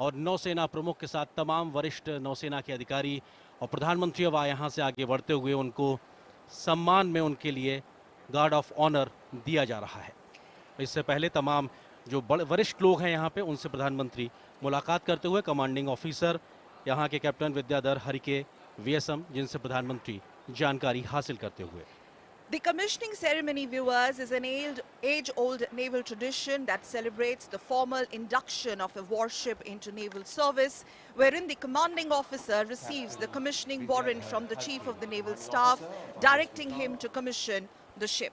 और नौसेना प्रमुख के साथ तमाम वरिष्ठ नौसेना के अधिकारी और प्रधानमंत्री अब यहाँ से आगे बढ़ते हुए उनको सम्मान में उनके लिए गार्ड ऑफ ऑनर दिया जा रहा है। इससे पहले तमाम जो बड़े वरिष्ठ लोग हैं यहाँ पे उनसे प्रधानमंत्री मुलाकात करते हुए कमांडिंग ऑफिसर यहाँ के कैप्टन विद्याधर हरिके वीएसएम, जिनसे प्रधानमंत्री जानकारी हासिल करते हुए। The commissioning ceremony, viewers, is an age-old naval tradition that celebrates the formal induction of a warship into naval service, wherein the commanding officer receives the commissioning warrant from the Chief of the Naval Staff, directing him to commission the ship.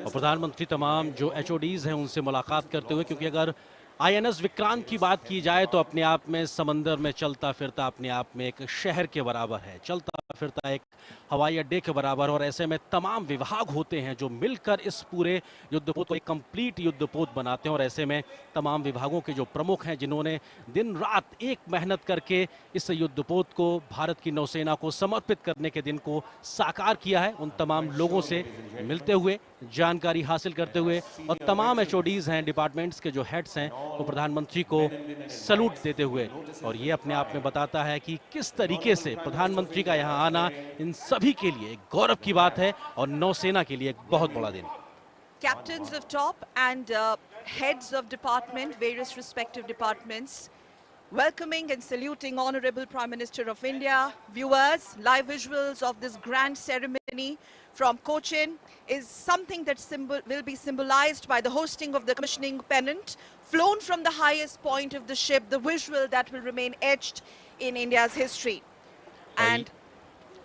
और प्रधानमंत्री तमाम जो HODs हैं उनसे मुलाकात करते हुए, क्योंकि अगर आईएनएस विक्रांत की बात की जाए तो अपने आप में समंदर में चलता फिरता अपने आप में एक शहर के बराबर है, चलता फिरता एक हवाई अड्डे के बराबर। और ऐसे में तमाम विभाग होते हैं जो मिलकर इस पूरे युद्धपोत को एक कंप्लीट युद्धपोत बनाते हैं। और ऐसे में तमाम विभागों के जो प्रमुख हैं जिन्होंने दिन रात एक मेहनत करके इस युद्धपोत को भारत की नौसेना को समर्पित करने के दिन को साकार किया है, उन तमाम लोगों से मिलते हुए जानकारी हासिल करते हुए और तमाम एचओडीज हैं, डिपार्टमेंट्स के जो हेड्स हैं, वो प्रधानमंत्री को सैल्यूट देते हुए। और ये अपने आप में बताता है कि किस तरीके से प्रधानमंत्री का यहाँ आना इन सभी के लिए एक गौरव की बात है और नौसेना के लिए एक बहुत बड़ा दिन। Captains of top and heads of department, various respective departments, welcoming and saluting Honorable Prime Minister of India. Viewers, live visuals of this grand ceremony from Cochi is something that will be symbolized by the hosting of the commissioning pennant, flown from the highest point of the ship, the visual that will remain etched in India's history. And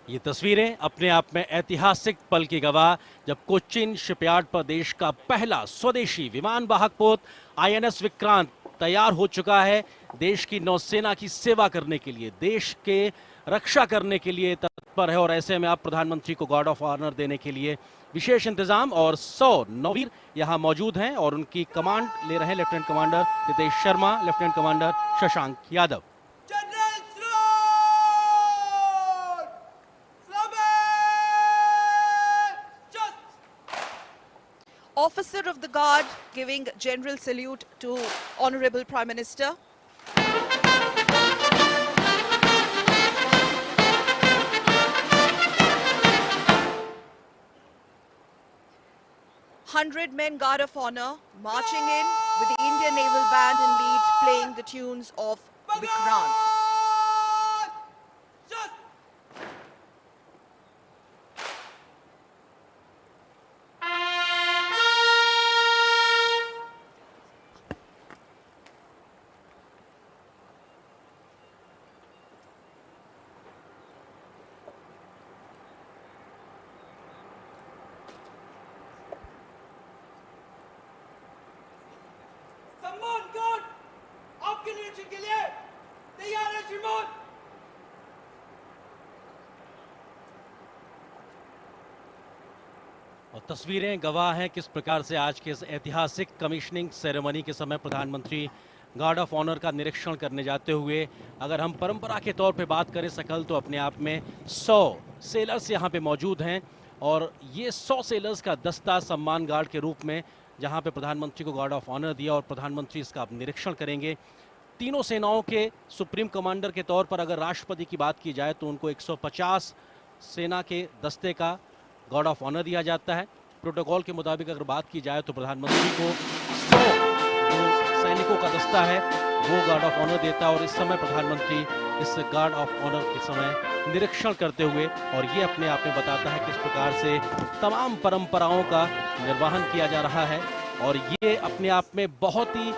ये तस्वीरें अपने आप में ऐतिहासिक पल की गवाह, जब कोचिन शिपयार्ड पर देश का पहला स्वदेशी विमान वाहक पोत आईएनएस विक्रांत तैयार हो चुका है, देश की नौसेना की सेवा करने के लिए, देश के रक्षा करने के लिए तत्पर है। और ऐसे में आप प्रधानमंत्री को गार्ड ऑफ ऑनर देने के लिए विशेष इंतजाम और 100 नौवीर यहाँ मौजूद हैं और उनकी कमांड ले रहे हैं lieutenant commander Nitesh Sharma, lieutenant commander Shashank Yadav. Officer of the Guard giving general salute to Honorable Prime Minister. Men Guard of Honor marching in with the Indian Naval Band and lead playing the tunes of Vikrant. और तस्वीरें गवाह हैं किस प्रकार से आज के इस ऐतिहासिक कमिश्निंग सेरेमनी के समय प्रधानमंत्री गार्ड ऑफ ऑनर का निरीक्षण करने जाते हुए, अगर हम परंपरा के तौर पे बात करें सकल, तो अपने आप में 100 सेलर्स यहाँ पे मौजूद हैं और ये 100 सेलर्स का दस्ता सम्मान गार्ड के रूप में जहाँ पे प्रधानमंत्री को गार्ड ऑफ ऑनर दिया और प्रधानमंत्री इसका अब निरीक्षण करेंगे। तीनों सेनाओं के सुप्रीम कमांडर के तौर पर अगर राष्ट्रपति की बात की जाए तो उनको 150 सेना के दस्ते का गार्ड ऑफ ऑनर दिया जाता है। प्रोटोकॉल के मुताबिक अगर बात की जाए तो प्रधानमंत्री को 100 जो सैनिकों का दस्ता है वो गार्ड ऑफ ऑनर देता है और इस समय प्रधानमंत्री इस गार्ड ऑफ ऑनर के समय निरीक्षण करते हुए, और ये अपने आप में बताता है किस प्रकार से तमाम परंपराओं का निर्वहन किया जा रहा है। और ये अपने आप में बहुत ही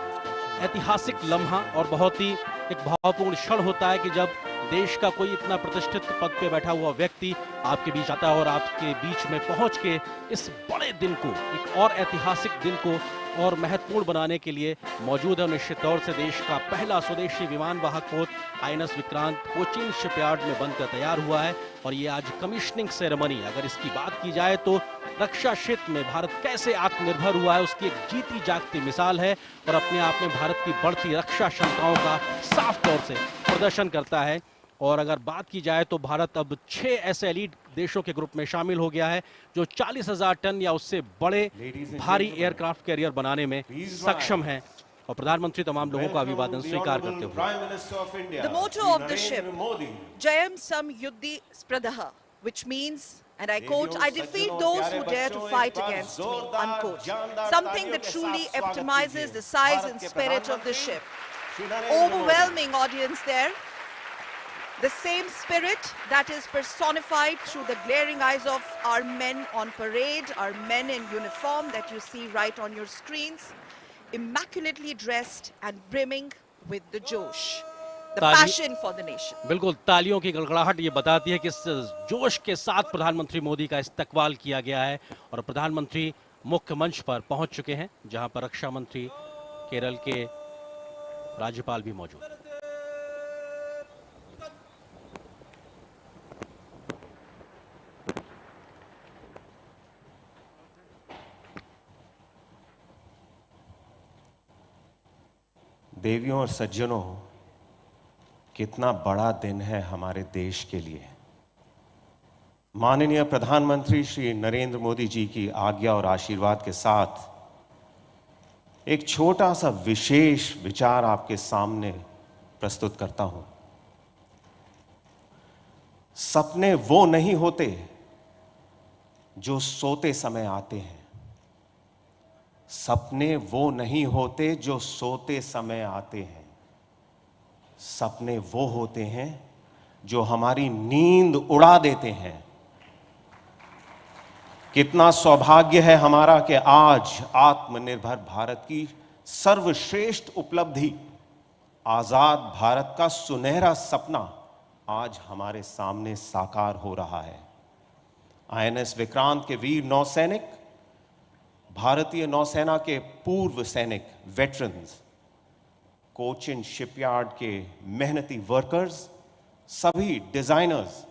ऐतिहासिक लम्हा और बहुत ही एक भावपूर्ण क्षण होता है कि जब देश का कोई इतना प्रतिष्ठित पद पे बैठा हुआ व्यक्ति आपके बीच आता है और आपके बीच में पहुंच के इस बड़े दिन को, एक और ऐतिहासिक दिन को और महत्वपूर्ण बनाने के लिए मौजूद है। निश्चित तौर से देश का पहला स्वदेशी विमान वाहक पोत आईएनएस विक्रांत कोचिन शिपयार्ड में बनकर तैयार हुआ है और ये आज कमिश्निंग सेरेमनी, अगर इसकी बात की जाए तो रक्षा क्षेत्र में भारत कैसे आत्मनिर्भर हुआ है उसकी एक जीती जागती मिसाल है और अपने आप में भारत की बढ़ती रक्षा क्षमताओं का साफ तौर से प्रदर्शन करता है। और अगर बात की जाए तो भारत अब 6 ऐसे एलीट देशों के ग्रुप में शामिल हो गया है जो 40,000 टन या उससे बड़े भारी एयरक्राफ्ट कैरियर बनाने में सक्षम हैं। और प्रधानमंत्री तमाम लोगों का अभिवादन स्वीकार करते हुए। The motto of the ship, Jayam Sam Yuddhi Spradaha, which means, and I quote, I defeat those who dare to fight against me, unquote. Something that truly epitomizes the size and spirit of the ship. Overwhelming audience there. The same spirit that is personified through the glaring eyes of our men on parade, our men in uniform that you see right on your screens, immaculately dressed and brimming with the josh, the passion for the nation. बिल्कुल, तालियों की गड़गड़ाहट ये बताती है कि इस जोश के साथ प्रधानमंत्री मोदी का इस्तकबाल किया गया है और प्रधानमंत्री मुख्य मंच पर पहुंच चुके हैं, जहां पर रक्षा मंत्री, केरल के राज्यपाल भी मौजूद हैं। देवियों और सज्जनों, कितना बड़ा दिन है हमारे देश के लिए। माननीय प्रधानमंत्री श्री नरेंद्र मोदी जी की आज्ञा और आशीर्वाद के साथ एक छोटा सा विशेष विचार आपके सामने प्रस्तुत करता हूं। सपने वो नहीं होते जो सोते समय आते हैं। सपने वो नहीं होते जो सोते समय आते हैं। सपने वो होते हैं जो हमारी नींद उड़ा देते हैं। कितना सौभाग्य है हमारा कि आज आत्मनिर्भर भारत की सर्वश्रेष्ठ उपलब्धि, आजाद भारत का सुनहरा सपना आज हमारे सामने साकार हो रहा है। आईएनएस विक्रांत के वीर नौसैनिक, भारतीय नौसेना के पूर्व सैनिक वेटरन्स, कोचिन शिपयार्ड के मेहनती वर्कर्स, सभी डिजाइनर्स,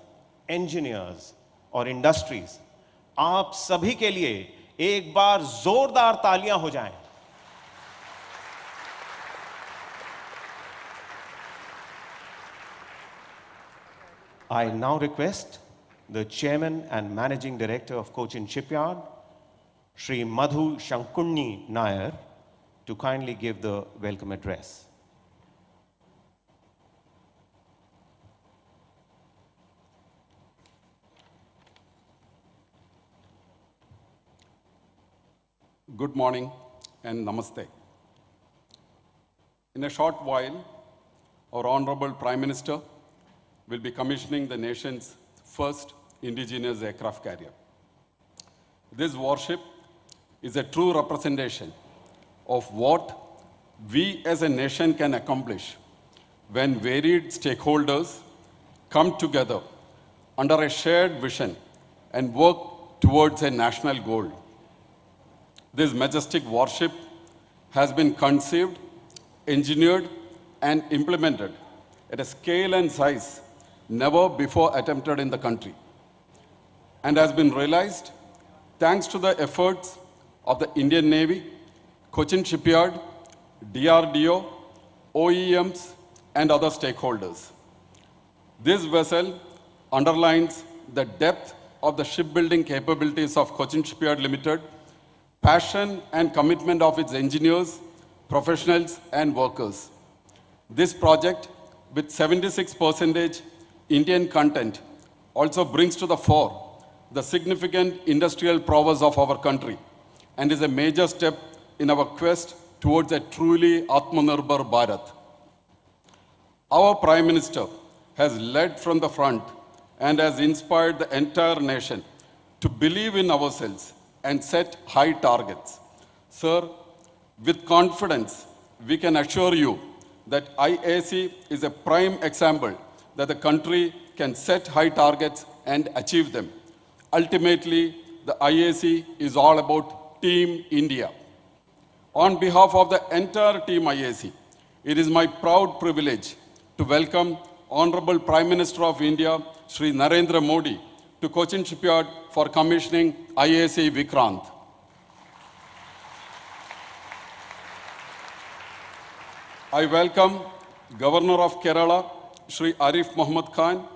इंजीनियर्स और इंडस्ट्रीज, आप सभी के लिए एक बार जोरदार तालियां हो जाएं। I now request the Chairman and Managing Director of Cochin Shipyard, Shri Madhu Shankunni Nair, to kindly give the welcome address. Good morning and namaste. In a short while, our Honorable Prime Minister will be commissioning the nation's first indigenous aircraft carrier. This warship is a true representation of what we as a nation can accomplish when varied stakeholders come together under a shared vision and work towards a national goal. This majestic warship has been conceived, engineered, and implemented at a scale and size never before attempted in the country, and has been realized thanks to the efforts of the Indian Navy, Cochin Shipyard, DRDO, OEMs, and other stakeholders. This vessel underlines the depth of the shipbuilding capabilities of Cochin Shipyard Limited, passion and commitment of its engineers, professionals, and workers. This project, with 76% Indian content, also brings to the fore the significant industrial prowess of our country and is a major step in our quest towards a truly Atmanirbhar Bharat. Our Prime Minister has led from the front and has inspired the entire nation to believe in ourselves and set high targets. Sir, with confidence, we can assure you that IAC is a prime example that the country can set high targets and achieve them. Ultimately, the IAC is all about Team India. On behalf of the entire Team IAC, it is my proud privilege to welcome Honorable Prime Minister of India, Shri Narendra Modi, to Cochin Shipyard for commissioning IAC Vikrant. I welcome Governor of Kerala, Shri Arif Muhammad Khan,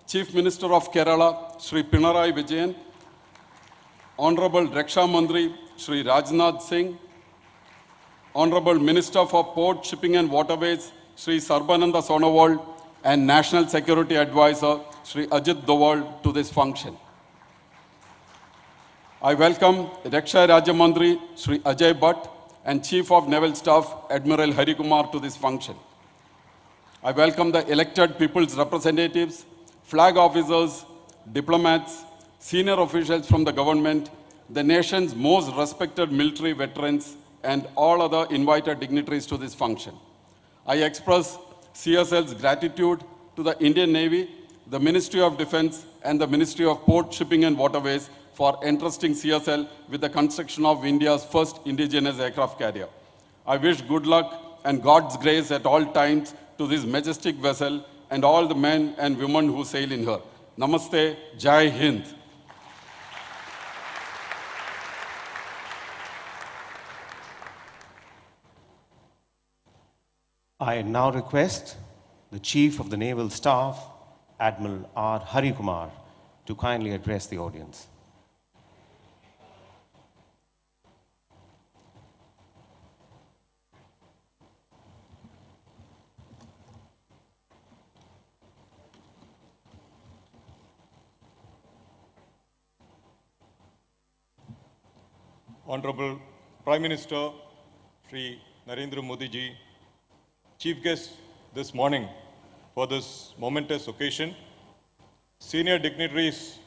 Chief Minister of Kerala, Shri Pinarayi Vijayan, Honorable Raksha Mantri, Shri Rajnath Singh, Honorable Minister for Port, Shipping and Waterways, Sri Sarbananda Sonowal, and National Security Advisor, Sri Ajit Doval, to this function. I welcome Raksha Rajamandri, Sri Ajay Bhatt, and Chief of Naval Staff, Admiral Hari Kumar, to this function. I welcome the elected people's representatives, flag officers, diplomats, senior officials from the government, the nation's most respected military veterans, and all other invited dignitaries to this function. I express CSL's gratitude to the Indian Navy, the Ministry of Defense, and the Ministry of Port, Shipping and Waterways for entrusting CSL with the construction of India's first indigenous aircraft carrier. I wish good luck and God's grace at all times to this majestic vessel and all the men and women who sail in her. Namaste, Jai Hind. I now request the Chief of the Naval Staff, Admiral R. Hari Kumar, to kindly address the audience. Honorable Prime Minister Sri Narendra Modi ji, Chief guest this morning for this momentous occasion, senior dignitaries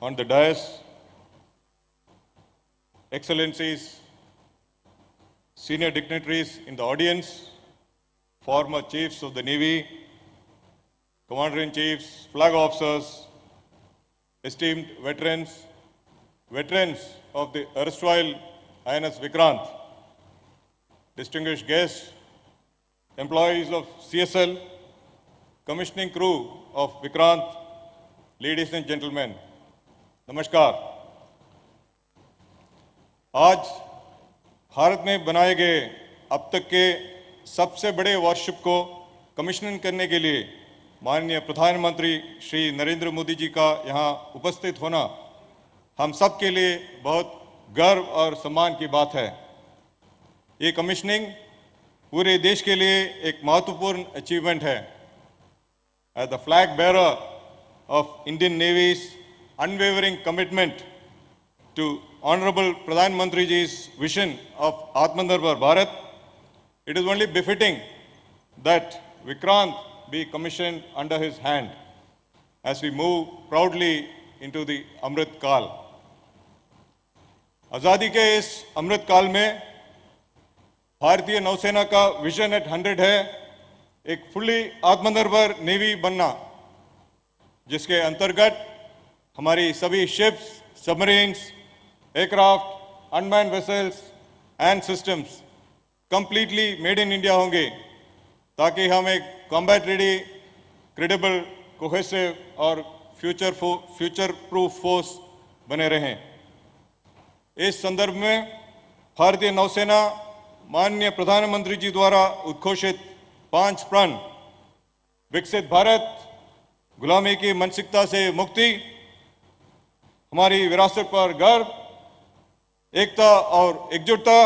on the dais, Excellencies, senior dignitaries in the audience, former chiefs of the Navy, Commander-in-Chiefs, flag officers, esteemed veterans, veterans of the erstwhile INS Vikrant, distinguished guests, employees of CSL, commissioning crew of Vikrant, ladies and gentlemen, नमस्कार। आज भारत में बनाए गए अब तक के सबसे बड़े वॉरशिप को कमिश्निंग करने के लिए माननीय प्रधानमंत्री श्री नरेंद्र मोदी जी का यहाँ उपस्थित होना हम सब के लिए बहुत गर्व और सम्मान की बात है। ये कमिश्निंग पूरे देश के लिए एक महत्वपूर्ण अचीवमेंट है। As the flag bearer of Indian Navy's unwavering commitment to Honorable Pradhan Mantri ji's vision of Atmanirbhar Bharat, it is only befitting that Vikrant be commissioned under his hand as we move proudly into the Amrit Kal. आज़ादी के इस अमृत काल में भारतीय नौसेना का vision eight 100 है एक फुल्ली आत्मनिर्भर नेवी बनना, जिसके अंतर्गत हमारी सभी ships, submarines, aircraft, unmanned vessels and systems completely made in India होंगे, ताकि हम एक कॉम्बैट रेडी, क्रेडिबल, कोहेसिव और फ्यूचर प्रूफ फोर्स बने रहें। इस संदर्भ में भारतीय नौसेना माननीय प्रधानमंत्री जी द्वारा उद्घोषित 5 प्रण विकसित भारत, गुलामी की मानसिकता से मुक्ति, हमारी विरासत पर गर्व, एकता और एकजुटता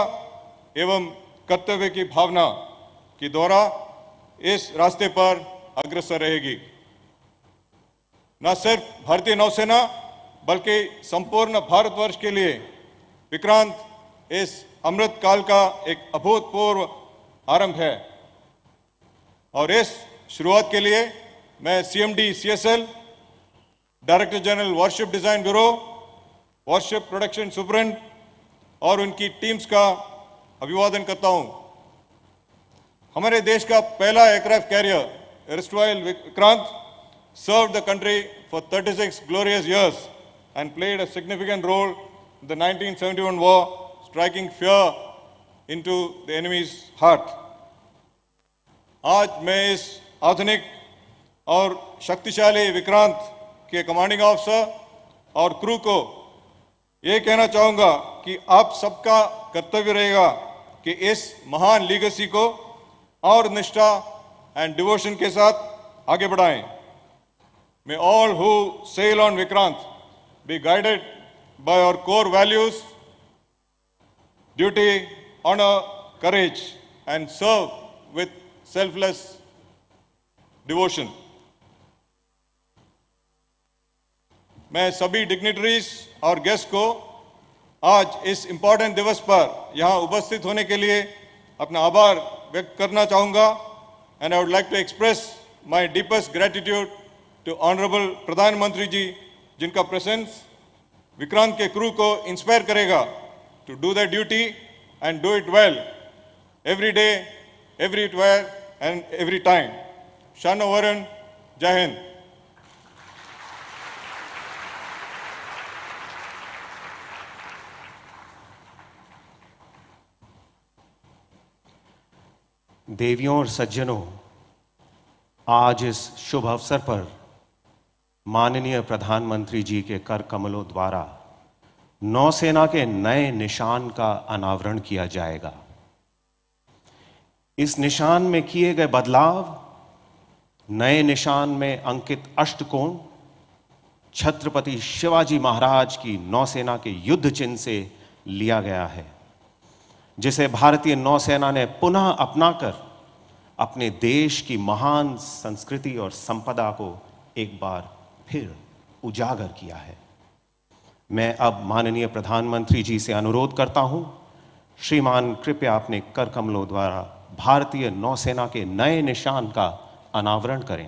एवं कर्तव्य की भावना के द्वारा इस रास्ते पर अग्रसर रहेगी। न सिर्फ भारतीय नौसेना बल्कि संपूर्ण भारतवर्ष के लिए विक्रांत इस अमृत काल का एक अभूतपूर्व आरंभ है और इस शुरुआत के लिए मैं CMD CSL, director general warship design bureau, warship production superintendent और उनकी टीम्स का अभिवादन करता हूं। हमारे देश का पहला aircraft carrier erstwhile Vikrant served the country for 36 glorious years and played a significant role in the 1971 war, striking fear into the enemy's heart. आज मैं इस आधुनिक और शक्तिशाली विक्रांत के कमांडिंग ऑफिसर और क्रू को ये कहना चाहूँगा कि आप सबका कर्तव्य रहेगा कि इस महान लीगेसी को और निष्ठा एंड डिवोशन के साथ आगे बढ़ाएं। May all who sail on Vikrant be guided by our core values, duty, honor, courage and serve with selfless devotion. मैं सभी डिग्निटरीज और गेस्ट को आज इस इम्पॉर्टेंट दिवस पर यहाँ उपस्थित होने के लिए अपना आभार व्यक्त करना चाहूँगा and I would like to express my deepest gratitude to honourable प्रधानमंत्री जी, जिनका प्रेजेंस विक्रांत के क्रू को इंस्पायर करेगा to do the duty and do it well every day, everywhere and every time. शानो वरुण, जय हिंद. देवियों और सज्जनों, आज इस शुभ अवसर पर माननीय प्रधानमंत्री जी के कर कमलों द्वारा नौसेना के नए निशान का अनावरण किया जाएगा. इस निशान में किए गए बदलाव, नए निशान में अंकित अष्टकोण छत्रपति शिवाजी महाराज की नौसेना के युद्ध चिन्ह से लिया गया है, जिसे भारतीय नौसेना ने पुनः अपनाकर अपने देश की महान संस्कृति और संपदा को एक बार फिर उजागर किया है. मैं अब माननीय प्रधानमंत्री जी से अनुरोध करता हूं, श्रीमान कृपया अपने कर कमलों द्वारा भारतीय नौसेना के नए निशान का अनावरण करें.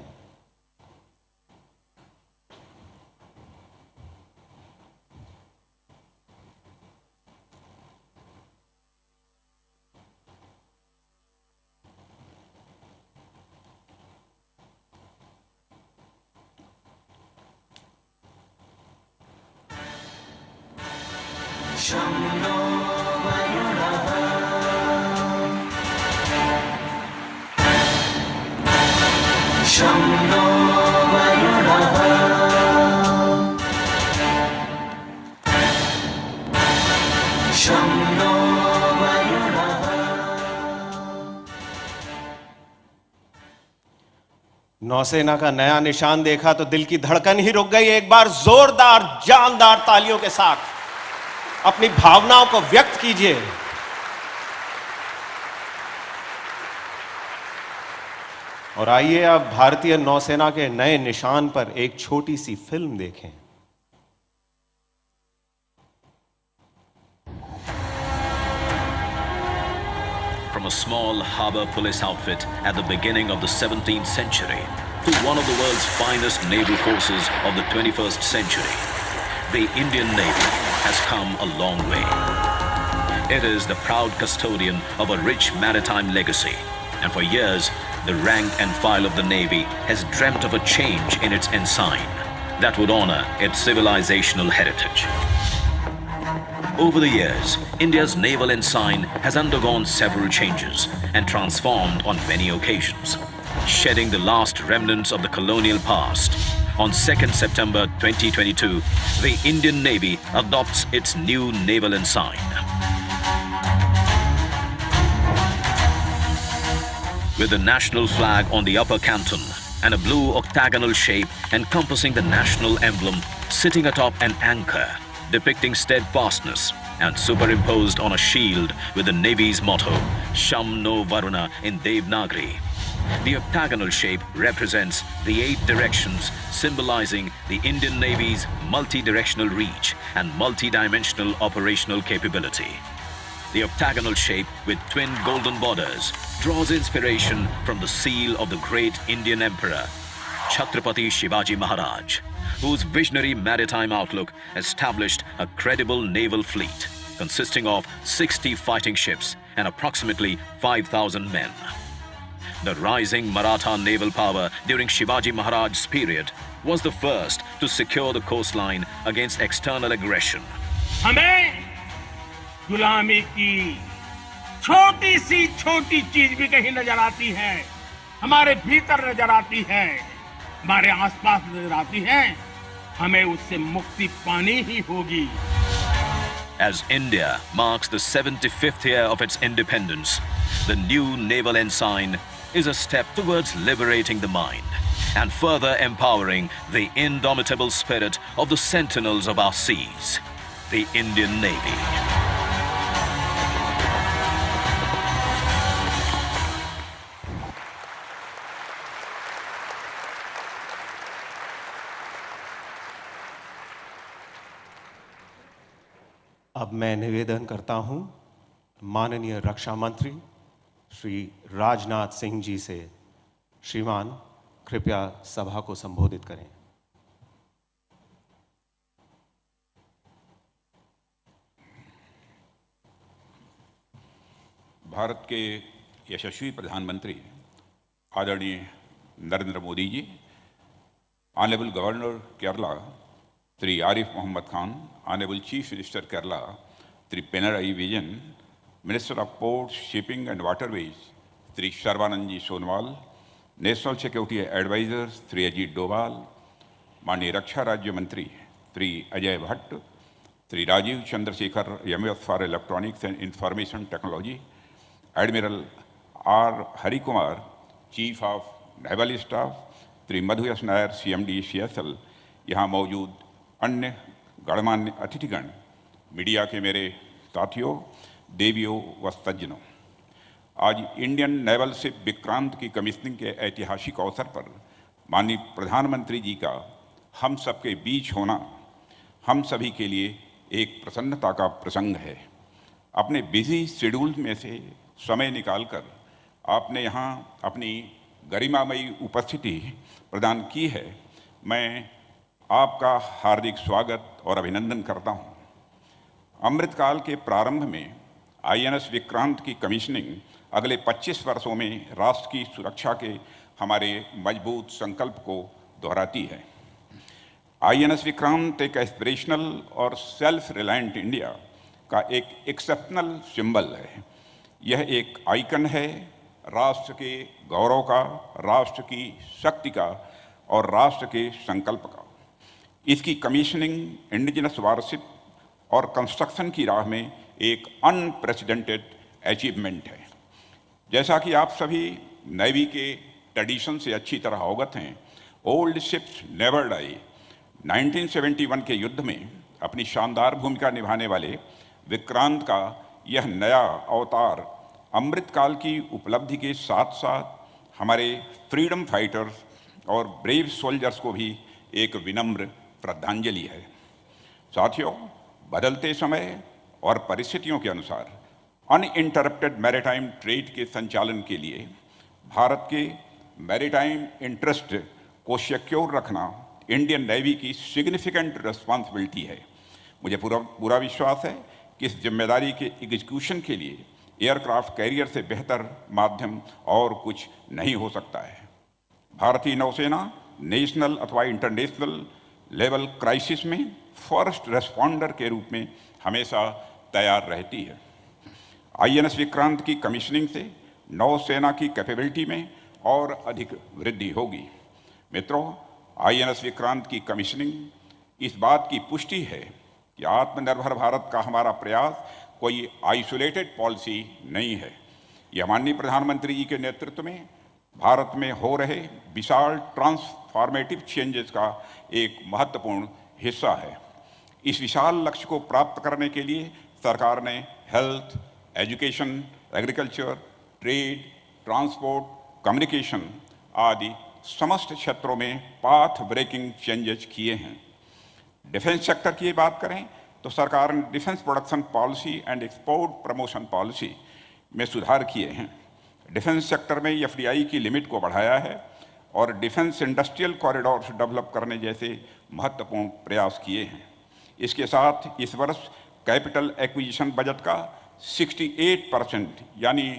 नौसेना का नया निशान देखा तो दिल की धड़कन ही रुक गई. एक बार जोरदार जानदार तालियों के साथ अपनी भावनाओं को व्यक्त कीजिए. और आइए अब भारतीय नौसेना के नए निशान पर एक छोटी सी फिल्म देखें. From a small harbor police outfit at the beginning of the 17th century to one of the world's finest naval forces of the 21st century, the Indian Navy has come a long way. It is the proud custodian of a rich maritime legacy, and for years, the rank and file of the Navy has dreamt of a change in its ensign that would honor its civilizational heritage. Over the years, India's naval ensign has undergone several changes and transformed on many occasions, shedding the last remnants of the colonial past. On 2nd September 2022, the Indian Navy adopts its new naval ensign. With the national flag on the upper canton and a blue octagonal shape encompassing the national emblem sitting atop an anchor, depicting steadfastness, and superimposed on a shield with the Navy's motto, Sham No Varuna in Devanagari. The octagonal shape represents the 8 directions, symbolizing the Indian Navy's multi-directional reach and multi-dimensional operational capability. The octagonal shape with twin golden borders draws inspiration from the seal of the great Indian Emperor, Chhatrapati Shivaji Maharaj, whose visionary maritime outlook established a credible naval fleet consisting of 60 fighting ships and approximately 5,000 men. The rising Maratha naval power during Shivaji Maharaj's period was the first to secure the coastline against external aggression. हमें गुलामी की छोटी सी छोटी चीज भी कहीं नजर आती है, हमारे भीतर नजर आती है, हमारे आसपास नजर आती है, हमें उससे मुक्ति पानी ही होगी. As India marks the 75th year of its independence, the new naval ensign is a step towards liberating the mind and further empowering the indomitable spirit of the sentinels of our seas, the Indian Navy. अब मैं निवेदन करता हूं माननीय रक्षा मंत्री श्री राजनाथ सिंह जी से, श्रीमान कृपया सभा को संबोधित करें। भारत के यशस्वी प्रधानमंत्री आदरणीय Narendra Modi ji, honourable governor Kerala Shri Arif Mohammad Khan, honourable chief minister Kerala Shri Pinarayi Vijayan, minister of ports, shipping and waterways Shri Sarbananda ji Sonowal, national security advisor Shri Ajit Doval, माननीय रक्षा राज्य मंत्री Shri Ajay Bhatt, Shri Rajeev Chandrasekhar MS for electronics and information technology, admiral R Hari Kumar, chief of naval staff, Shri Madhu S Nair CMD CSL, यहाँ मौजूद अन्य गणमान्य अतिथिगण, मीडिया के मेरे साथियों, देवियों व सज्जनों, आज इंडियन नेवल शिप विक्रांत की कमीशनिंग के ऐतिहासिक अवसर पर माननीय प्रधानमंत्री जी का हम सबके बीच होना हम सभी के लिए एक प्रसन्नता का प्रसंग है। अपने बिजी शेड्यूल में से समय निकालकर आपने यहाँ अपनी गरिमामयी उपस्थिति प्रदान की है। मैं आपका हार्दिक स्वागत और अभिनंदन करता हूँ। अमृतकाल के प्रारंभ में INS विक्रांत की कमीशनिंग अगले 25 वर्षों में राष्ट्र की सुरक्षा के हमारे मजबूत संकल्प को दोहराती है। INS विक्रांत एक एस्पिरेशनल और सेल्फ रिलायंट इंडिया का एक एक्सेप्शनल सिंबल है। यह एक आइकन है राष्ट्र के गौरव का, राष्ट्र की शक्ति का और राष्ट्र के संकल्प का। इसकी कमीशनिंग इंडिजिनस वारशिप और कंस्ट्रक्शन की राह में एक अनप्रेसिडेंटेड अचीवमेंट है। जैसा कि आप सभी नेवी के ट्रेडिशन से अच्छी तरह अवगत हैं, ओल्ड शिप्स नेवर डाई। 1971 के युद्ध में अपनी शानदार भूमिका निभाने वाले विक्रांत का यह नया अवतार अमृतकाल की उपलब्धि के साथ साथ हमारे फ्रीडम फाइटर्स और ब्रेव सोल्जर्स को भी एक विनम्र श्रद्धांजलि है। साथियों, बदलते समय और परिस्थितियों के अनुसार अनइंटरप्टेड मैरीटाइम ट्रेड के संचालन के लिए भारत के मैरीटाइम इंटरेस्ट को सिक्योर रखना इंडियन नेवी की सिग्निफिकेंट रिस्पॉन्सिबिलिटी है। मुझे पूरा विश्वास है कि इस जिम्मेदारी के एग्जीक्यूशन के लिए एयरक्राफ्ट कैरियर से बेहतर माध्यम और कुछ नहीं हो सकता है। भारतीय नौसेना नेशनल अथवा इंटरनेशनल लेवल क्राइसिस में फर्स्ट रेस्पॉन्डर के रूप में हमेशा तैयार रहती है। INS विक्रांत की कमीशनिंग से नौसेना की कैपेबिलिटी में और अधिक वृद्धि होगी। मित्रों, INS विक्रांत की कमीशनिंग इस बात की पुष्टि है कि आत्मनिर्भर भारत का हमारा प्रयास कोई आइसोलेटेड पॉलिसी नहीं है। यह माननीय प्रधानमंत्री जी के नेतृत्व में भारत में हो रहे विशाल ट्रांसफॉर्मेटिव चेंजेस का एक महत्वपूर्ण हिस्सा है। इस विशाल लक्ष्य को प्राप्त करने के लिए सरकार ने health, education, agriculture, trade, transport, communication आदि समस्त क्षेत्रों में पाथ ब्रेकिंग चेंजेस किए हैं। डिफेंस सेक्टर की बात करें तो सरकार ने defence production policy and export promotion policy में सुधार किए हैं। डिफेंस सेक्टर में FDI की लिमिट को बढ़ाया है और डिफेंस इंडस्ट्रियल कॉरिडोर्स डेवलप करने जैसे महत्वपूर्ण प्रयास किए हैं। इसके साथ इस वर्ष कैपिटल एक्विजिशन बजट का 68% यानी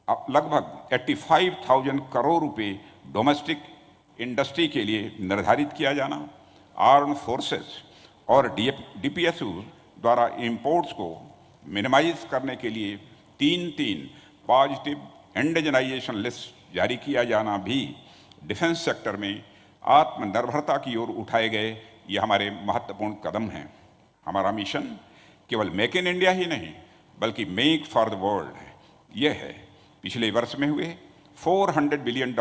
लगभग 85,000 करोड़ रुपए डोमेस्टिक इंडस्ट्री के लिए निर्धारित किया जाना, आर्म फोर्सेस और DPSU द्वारा इंपोर्ट्स को मिनिमाइज करने के लिए 3 पॉजिटिव इंडिजनाइजेशन लिस्ट जारी किया जाना भी डिफेंस सेक्टर में आत्मनिर्भरता की ओर उठाए गए ये हमारे महत्वपूर्ण कदम हैं। हमारा मिशन केवल मेक इन इंडिया ही नहीं बल्कि मेक फॉर द वर्ल्ड है। यह है पिछले वर्ष में हुए $400 बिलियन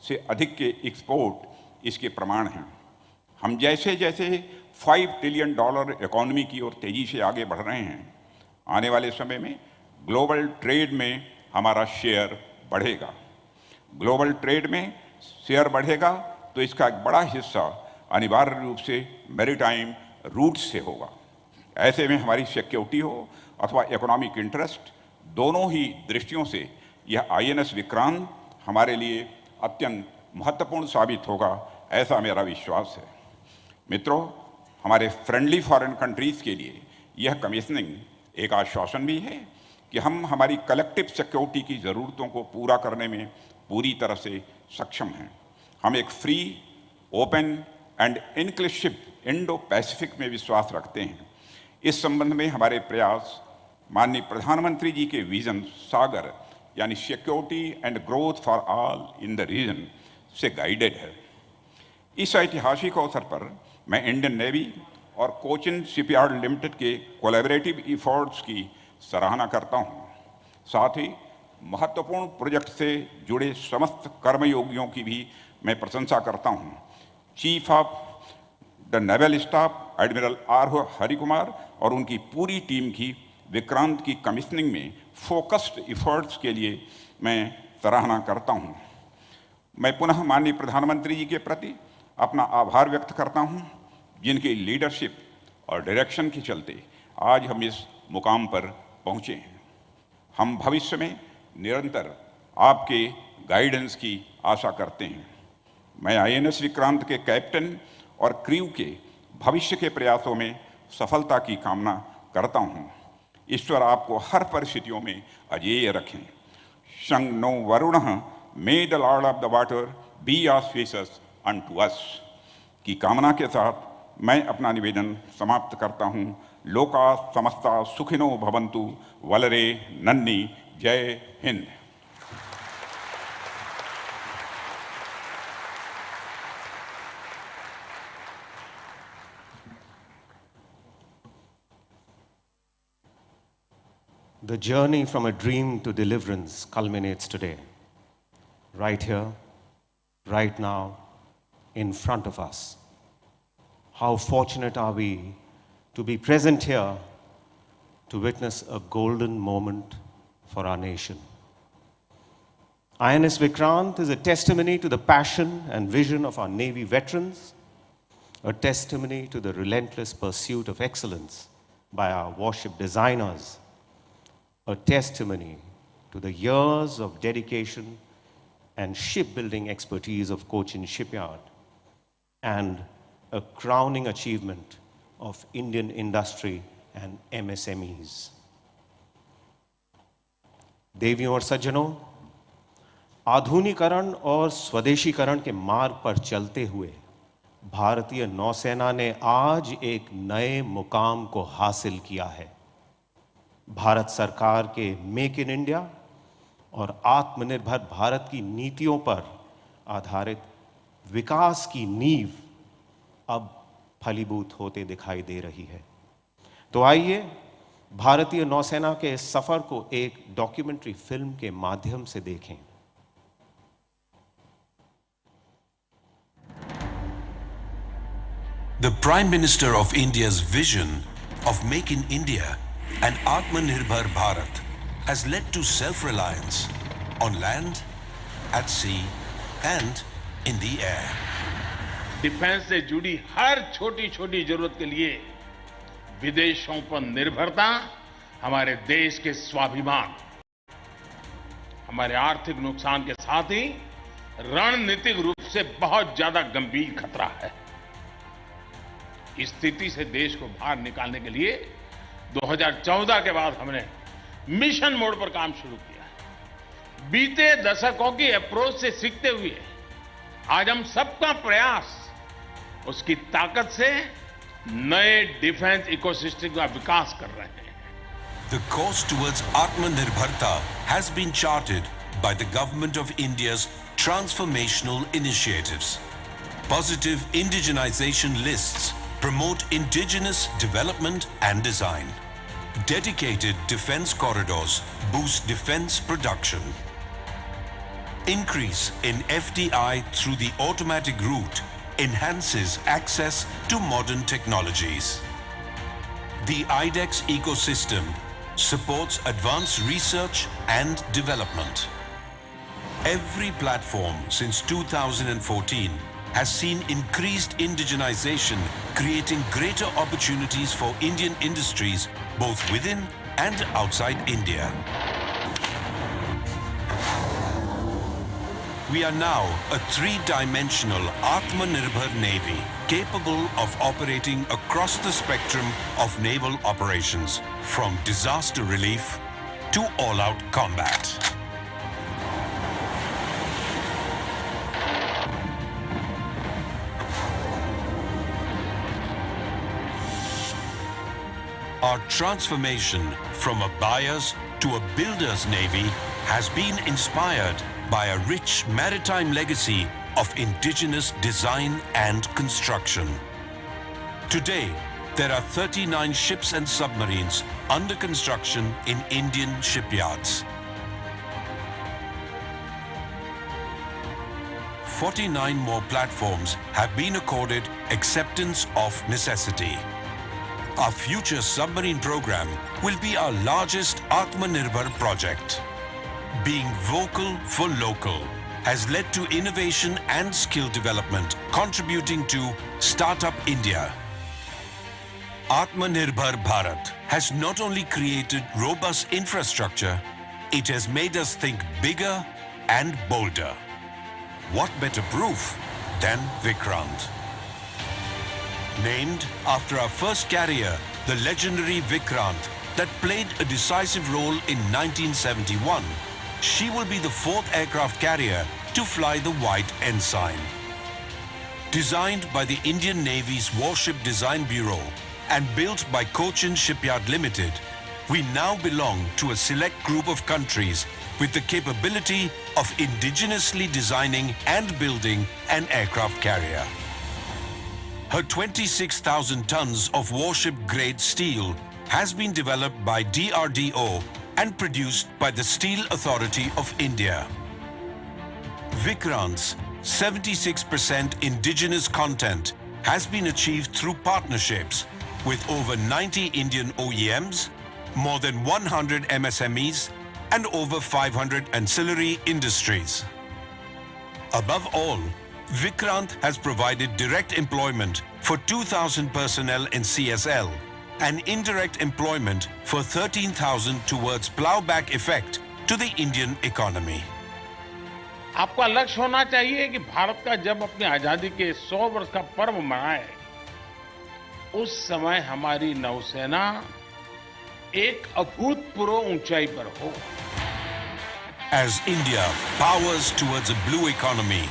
से अधिक के एक्सपोर्ट इसके प्रमाण हैं। हम जैसे जैसे $5 ट्रिलियन इकोनॉमी की ओर तेजी से आगे बढ़ रहे हैं, आने वाले समय में ग्लोबल ट्रेड में हमारा शेयर बढ़ेगा। ग्लोबल ट्रेड में शेयर बढ़ेगा तो इसका एक बड़ा हिस्सा अनिवार्य रूप से मैरीटाइम रूट से होगा। ऐसे में हमारी सिक्योरिटी हो अथवा इकोनॉमिक इंटरेस्ट, दोनों ही दृष्टियों से यह INS विक्रांत हमारे लिए अत्यंत महत्वपूर्ण साबित होगा, ऐसा मेरा विश्वास है। मित्रों, हमारे फ्रेंडली फॉरेन कंट्रीज़ के लिए यह कमीशनिंग एक आश्वासन भी है कि हम हमारी कलेक्टिव सिक्योरिटी की ज़रूरतों को पूरा करने में पूरी तरह से सक्षम हैं। हम एक free, open and inclusive Indo Pacific में विश्वास रखते हैं। इस संबंध में हमारे प्रयास माननीय प्रधानमंत्री जी के विजन सागर यानी security and growth for all in the region से गाइडेड है। इस ऐतिहासिक अवसर पर मैं इंडियन नेवी और कोचिन शिपयार्ड लिमिटेड के कोलैबोरेटिव एफर्ट्स की सराहना करता हूँ। साथ ही महत्वपूर्ण प्रोजेक्ट से जुड़े समस्त कर्मयोगियों की भी मैं प्रशंसा करता हूँ। Chief of the naval staff admiral R. Harikumar और उनकी पूरी टीम की विक्रांत की कमीशनिंग में फोकस्ड एफर्ट्स के लिए मैं सराहना करता हूँ। मैं पुनः माननीय प्रधानमंत्री जी के प्रति अपना आभार व्यक्त करता हूँ, जिनकी लीडरशिप और डायरेक्शन के चलते आज हम इस मुकाम पर पहुँचे हैं। हम भविष्य में निरंतर आपके गाइडेंस की आशा करते हैं। मैं INS विक्रांत के कैप्टन और क्रू के भविष्य के प्रयासों में सफलता की कामना करता हूँ। ईश्वर आपको हर परिस्थितियों में अजेय रखें। शं नो वरुणः may the lord of the water be auspicious unto us की कामना के साथ मैं अपना निवेदन समाप्त करता हूँ। लोका समस्ता सुखिनो भवन्तु, वलरे नन्नी, जय Hind. The journey from a dream to deliverance culminates today, right here, right now, in front of us. How fortunate are we to be present here to witness a golden moment for our nation. INS Vikrant is a testimony to the passion and vision of our Navy veterans, a testimony to the relentless pursuit of excellence by our warship designers, a testimony to the years of dedication and shipbuilding expertise of Cochin Shipyard, and a crowning achievement of Indian industry and MSMEs. देवियों और सज्जनों, आधुनिकीकरण और स्वदेशीकरण के मार्ग पर चलते हुए भारतीय नौसेना ने आज एक नए मुकाम को हासिल किया है। भारत सरकार के मेक इन इंडिया और आत्मनिर्भर भारत की नीतियों पर आधारित विकास की नींव अब फलीभूत होते दिखाई दे रही है। तो आइए भारतीय नौसेना के इस सफर को एक डॉक्यूमेंट्री फिल्म के माध्यम से देखें। The Prime Minister of India's vision of Make in India and Atmanirbhar Bharat has led to self-reliance on land, at sea and in the air. Defence से जुड़ी हर छोटी छोटी जरूरत के लिए विदेशों पर निर्भरता हमारे देश के स्वाभिमान, हमारे आर्थिक नुकसान के साथ ही रणनीतिक रूप से बहुत ज्यादा गंभीर खतरा है। इस स्थिति से देश को बाहर निकालने के लिए 2014 के बाद हमने मिशन मोड पर काम शुरू किया। बीते दशकों की अप्रोच से सीखते हुए आज हम सबका प्रयास उसकी ताकत से नए डिफेंस इकोसिस्टम का विकास कर रहे हैं। The course towards Atmanirbharta has been charted by the Government of India's transformational initiatives. Positive indigenization lists promote indigenous development and design. Dedicated defense corridors boost defense production. Increase in FDI through the automatic route enhances access to modern technologies. The IDEX ecosystem supports advanced research and development. Every platform since 2014 has seen increased indigenization, creating greater opportunities for Indian industries both within and outside India. We are now a three-dimensional Atmanirbhar Navy capable of operating across the spectrum of naval operations, from disaster relief to all-out combat. Our transformation from a buyer's to a builder's navy has been inspired by a rich maritime legacy of indigenous design and construction. Today, there are 39 ships and submarines under construction in Indian shipyards. 49 more platforms have been accorded acceptance of necessity. Our future submarine program will be our largest Atmanirbhar project. Being vocal for local has led to innovation and skill development, contributing to Startup India. Atmanirbhar Bharat has not only created robust infrastructure, it has made us think bigger and bolder. What better proof than Vikrant? Named after our first carrier, the legendary Vikrant, that played a decisive role in 1971, she will be the fourth aircraft carrier to fly the White Ensign. Designed by the Indian Navy's Warship Design Bureau and built by Cochi Shipyard Limited, we now belong to a select group of countries with the capability of indigenously designing and building an aircraft carrier. Her 26,000 tons of warship-grade steel has been developed by DRDO and produced by the Steel Authority of India. Vikrant's 76% indigenous content has been achieved through partnerships with over 90 Indian OEMs, more than 100 MSMEs, and over 500 ancillary industries. Above all, Vikrant has provided direct employment for 2,000 personnel in CSL and indirect employment for 13,000 towards plowback effect to the Indian economy. आपका लक्ष्य होना चाहिए कि भारत का जब अपनी आजादी के 100 वर्ष का पर्व मनाए, उस समय हमारी नौसेना एक अभूतपूर्व ऊंचाई पर हो. As India powers towards a blue economy,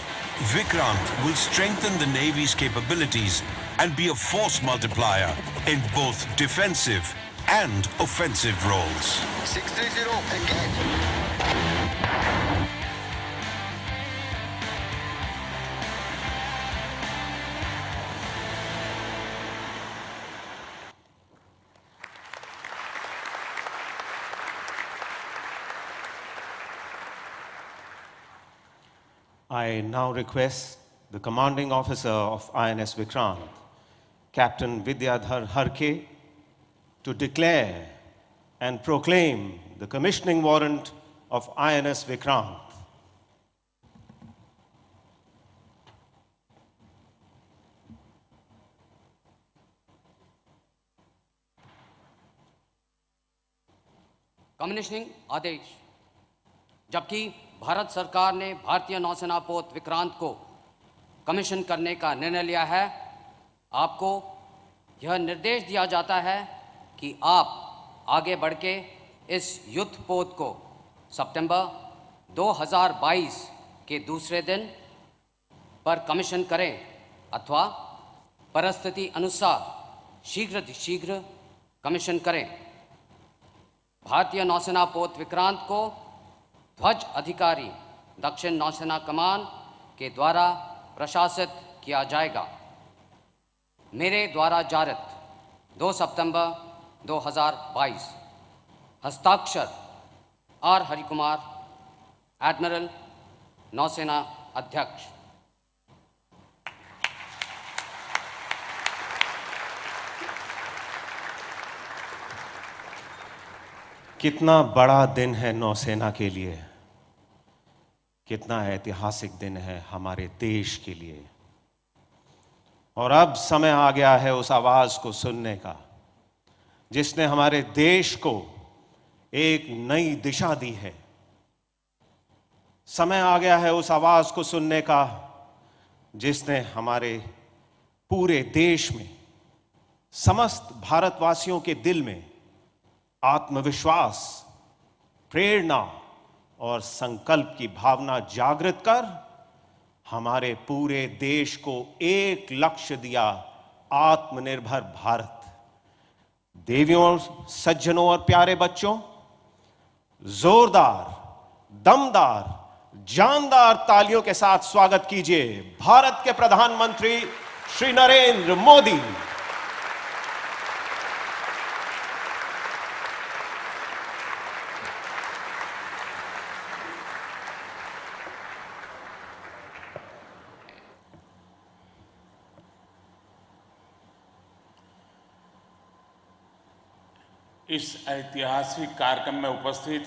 Vikrant will strengthen the Navy's capabilities and be a force multiplier in both defensive and offensive roles. 630, engage. I now request the commanding officer of INS Vikrant, Captain Vidyadhar Harke, to declare and proclaim the commissioning warrant of INS Vikrant. Commissioning आदेश. जबकि भारत सरकार ने भारतीय नौसेना पोत विक्रांत को commission करने का निर्णय लिया है, आपको यह निर्देश दिया जाता है कि आप आगे बढ़ के इस युद्ध पोत को सितंबर 2022 के दूसरे दिन पर कमीशन करें अथवा परिस्थिति अनुसार शीघ्र कमीशन करें. भारतीय नौसेना पोत विक्रांत को ध्वज अधिकारी दक्षिण नौसेना कमान के द्वारा प्रशासित किया जाएगा. मेरे द्वारा जारित 2 सितंबर 2022. हस्ताक्षर आर हरिकुमार, एडमिरल, नौसेना अध्यक्ष. कितना बड़ा दिन है नौसेना के लिए, कितना ऐतिहासिक दिन है हमारे देश के लिए. और अब समय आ गया है उस आवाज को सुनने का जिसने हमारे देश को एक नई दिशा दी है। समय आ गया है उस आवाज को सुनने का जिसने हमारे पूरे देश में समस्त भारतवासियों के दिल में आत्मविश्वास, प्रेरणा और संकल्प की भावना जागृत कर हमारे पूरे देश को एक लक्ष्य दिया, आत्मनिर्भर भारत। देवियों, सज्जनों और प्यारे बच्चों, जोरदार, दमदार, जानदार तालियों के साथ स्वागत कीजिए भारत के प्रधानमंत्री श्री नरेंद्र मोदी। इस ऐतिहासिक कार्यक्रम में उपस्थित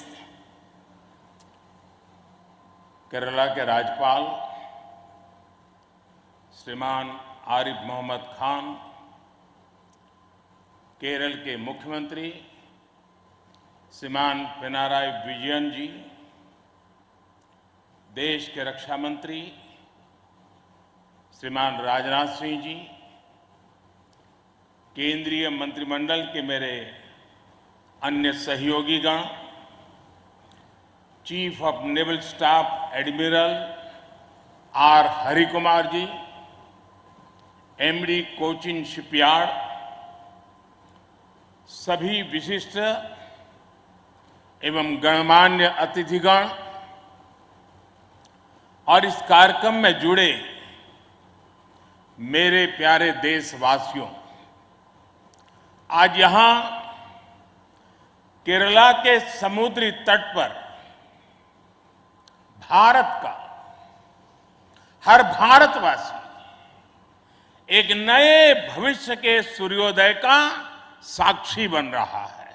केरला के राज्यपाल श्रीमान आरिफ मोहम्मद खान, केरल के मुख्यमंत्री श्रीमान पिनाराई विजयन जी, देश के रक्षा मंत्री श्रीमान राजनाथ सिंह जी, केंद्रीय मंत्रिमंडल के मेरे अन्य सहयोगीगण, chief of naval staff admiral R Hari Kumar ji, MD Cochin shipyard, सभी विशिष्ट एवं गणमान्य अतिथिगण और इस कार्यक्रम में जुड़े मेरे प्यारे देशवासियों, आज यहां केरला के समुद्री तट पर भारत का हर भारतवासी एक नए भविष्य के सूर्योदय का साक्षी बन रहा है।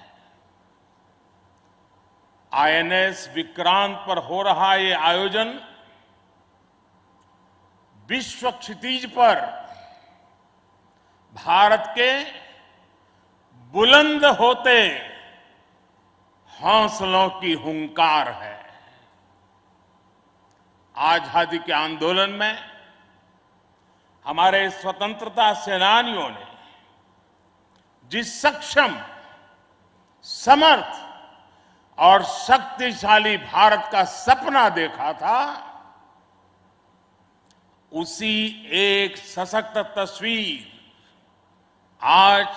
आईएनएस विक्रांत पर हो रहा ये आयोजन विश्व क्षितिज पर भारत के बुलंद होते हौसलों की हुंकार है। आजादी के आंदोलन में हमारे स्वतंत्रता सेनानियों ने जिस सक्षम, समर्थ और शक्तिशाली भारत का सपना देखा था, उसी एक सशक्त तस्वीर आज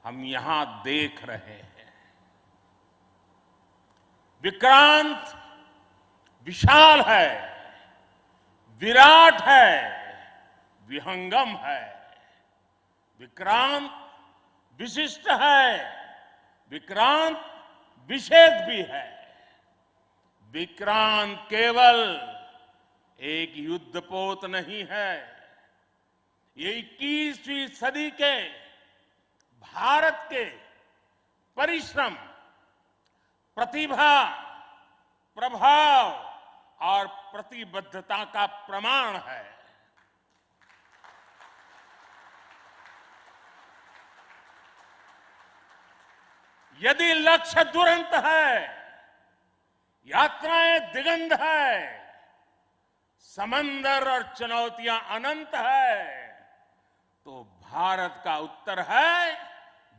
हम यहां देख रहे हैं। विक्रांत विशाल है, विराट है, विहंगम है। विक्रांत विशिष्ट है, विक्रांत विशेष भी है। विक्रांत केवल एक युद्धपोत नहीं है, ये 21वीं सदी के भारत के परिश्रम, प्रतिभा, प्रभाव और प्रतिबद्धता का प्रमाण है। यदि लक्ष्य दुरंत है, यात्राएं दिगंत है, समंदर और चुनौतियां अनंत है, तो भारत का उत्तर है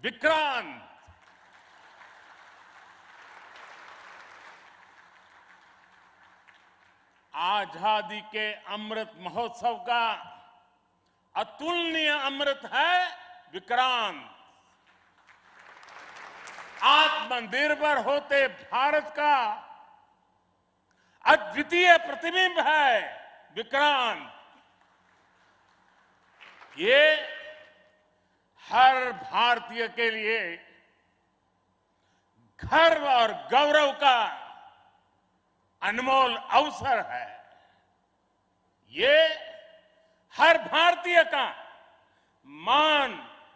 विक्रांत। आजादी के अमृत महोत्सव का अतुलनीय अमृत है विक्रांत। आत्मनिर्भर होते भारत का अद्वितीय प्रतिबिंब है विक्रांत। ये हर भारतीय के लिए गर्व और गौरव का अनमोल अवसर है। ये हर भारतीय का मान,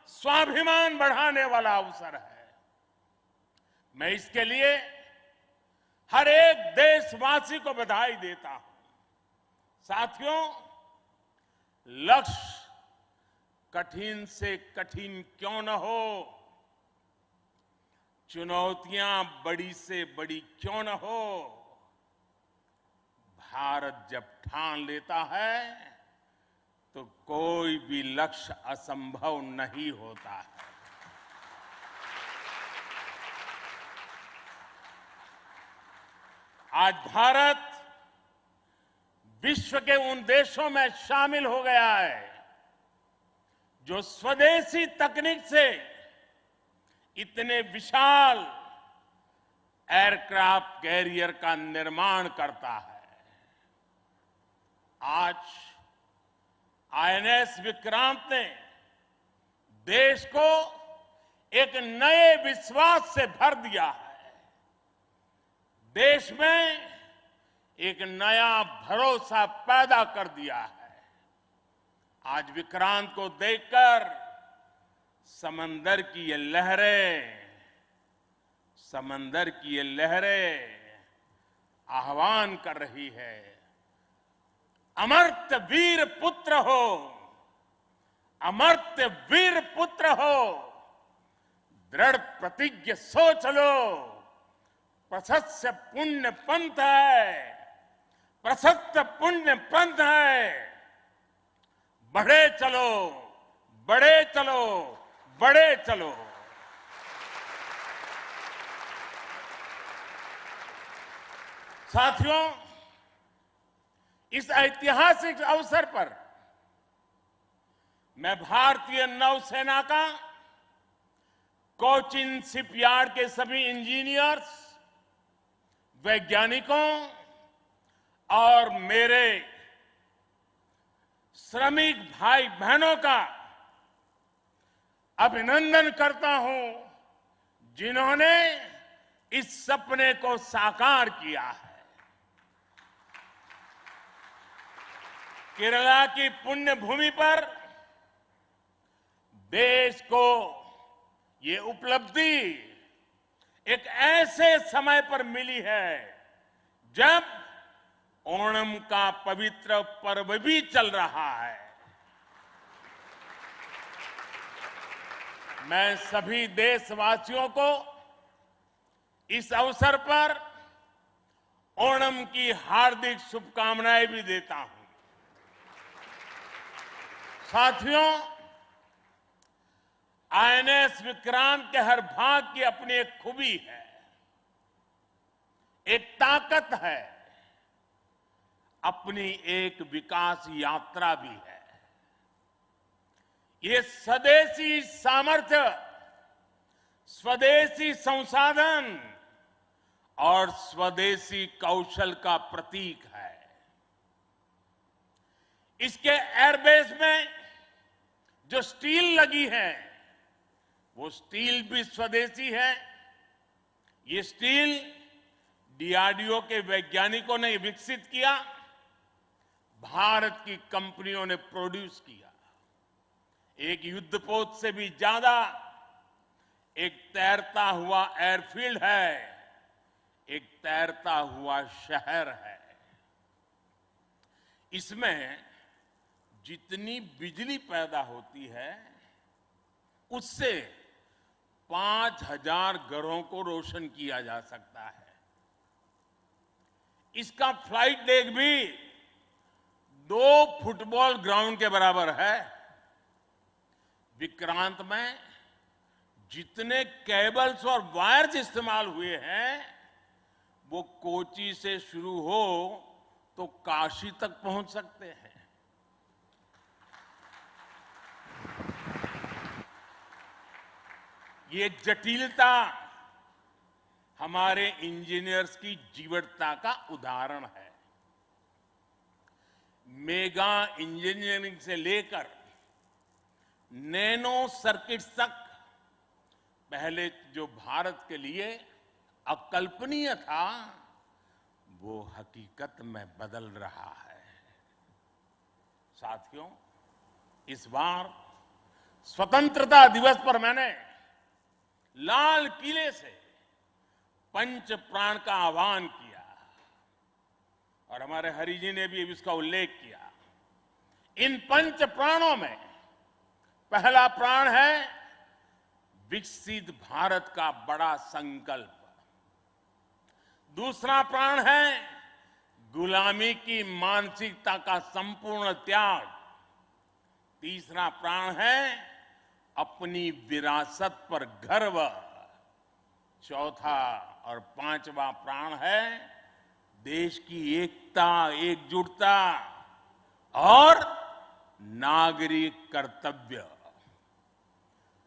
स्वाभिमान बढ़ाने वाला अवसर है। मैं इसके लिए हर एक देशवासी को बधाई देता हूं। साथियों, लक्ष्य कठिन से कठिन क्यों न हो, चुनौतियां बड़ी से बड़ी क्यों न हो, भारत जब ठान लेता है तो कोई भी लक्ष्य असंभव नहीं होता है। आज भारत विश्व के उन देशों में शामिल हो गया है जो स्वदेशी तकनीक से इतने विशाल एयरक्राफ्ट कैरियर का निर्माण करता है। आज आईएनएस विक्रांत ने देश को एक नए विश्वास से भर दिया है। देश में एक नया भरोसा पैदा कर दिया है। आज विक्रांत को देखकर समंदर की ये लहरें आह्वान कर रही है, अमर्त्य वीर पुत्र हो, अमर्त्य वीर पुत्र हो, दृढ़ प्रतिज्ञ सोच लो, प्रशस्त पुण्य पंथ है, प्रशस्त पुण्य पंथ है, बढ़े चलो, बढ़े चलो, बढ़े चलो। साथियों, इस ऐतिहासिक अवसर पर मैं भारतीय नौसेना का कोचिन शिपयार्ड के सभी इंजीनियर्स, वैज्ञानिकों और मेरे श्रमिक भाई बहनों का अभिनंदन करता हूं, जिन्होंने इस सपने को साकार किया है। केरला की पुण्य भूमि पर देश को ये उपलब्धि एक ऐसे समय पर मिली है जब ओणम का पवित्र पर्व भी चल रहा है। मैं सभी देशवासियों को इस अवसर पर ओणम की हार्दिक शुभकामनाएं भी देता हूं। साथियों, आईएनएस विक्रांत के हर भाग की अपनी एक खूबी है, एक ताकत है, अपनी एक विकास यात्रा भी है। ये स्वदेशी सामर्थ्य, स्वदेशी संसाधन और स्वदेशी कौशल का प्रतीक है। इसके एयरबेस में जो स्टील लगी है, वो स्टील भी स्वदेशी है। ये स्टील डीआरडीओ के वैज्ञानिकों ने विकसित किया, भारत की कंपनियों ने प्रोड्यूस किया। एक युद्धपोत से भी ज्यादा एक तैरता हुआ एयरफील्ड है, एक तैरता हुआ शहर है। इसमें जितनी बिजली पैदा होती है, उससे 5000 घरों को रोशन किया जा सकता है। इसका फ्लाइट डेक भी 2 फुटबॉल ग्राउंड के बराबर है। विक्रांत में जितने केबल्स और वायर्स इस्तेमाल हुए हैं, वो कोची से शुरू हो तो काशी तक पहुंच सकते हैं। ये जटिलता हमारे इंजीनियर्स की जीवटता का उदाहरण है। मेगा इंजीनियरिंग से लेकर नैनो सर्किट्स तक पहले जो भारत के लिए अकल्पनीय था, वो हकीकत में बदल रहा है। साथियों, इस बार स्वतंत्रता दिवस पर मैंने लाल किले से पंच प्राण का आह्वान किया और हमारे हरि जी ने भी इसका उल्लेख किया। इन पंच प्राणों में पहला प्राण है विकसित भारत का बड़ा संकल्प। दूसरा प्राण है गुलामी की मानसिकता का संपूर्ण त्याग। तीसरा प्राण है अपनी विरासत पर गर्व। चौथा और पांचवा प्राण है देश की एकता, एकजुटता और नागरिक कर्तव्य।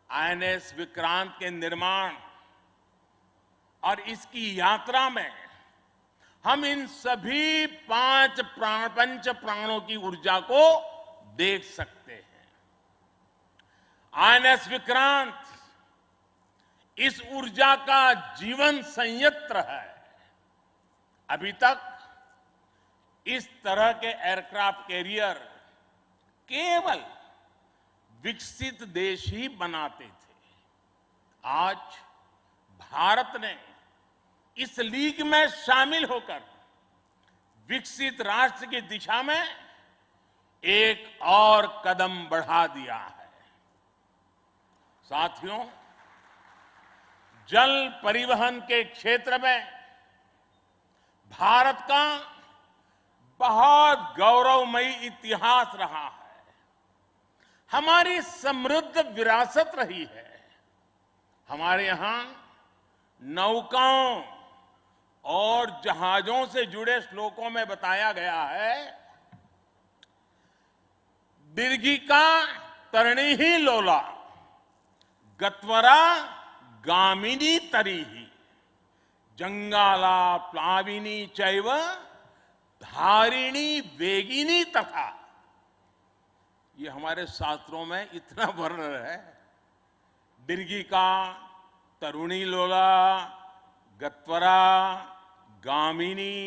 आईएनएस विक्रांत के निर्माण और इसकी यात्रा में हम इन सभी पंच प्राणों की ऊर्जा को देख सकते हैं। आईएनएस विक्रांत इस ऊर्जा का जीवन संयंत्र है। अभी तक इस तरह के एयरक्राफ्ट कैरियर केवल विकसित देश ही बनाते थे। आज भारत ने इस लीग में शामिल होकर विकसित राष्ट्र की दिशा में एक और कदम बढ़ा दिया है। साथियों, जल परिवहन के क्षेत्र में भारत का बहुत गौरवमयी इतिहास रहा है। हमारी समृद्ध विरासत रही है। हमारे यहां नौकाओं और जहाजों से जुड़े श्लोकों में बताया गया है, दीर्घिका तरणी ही लोला गत्वरा गामिनी तरीही जंगाला प्लाविनी चैव धारिणी वेगिनी तथा। ये हमारे शास्त्रों में इतना वर्णन है। दीर्घिका तरुणी लोला गत्वरा गामिनी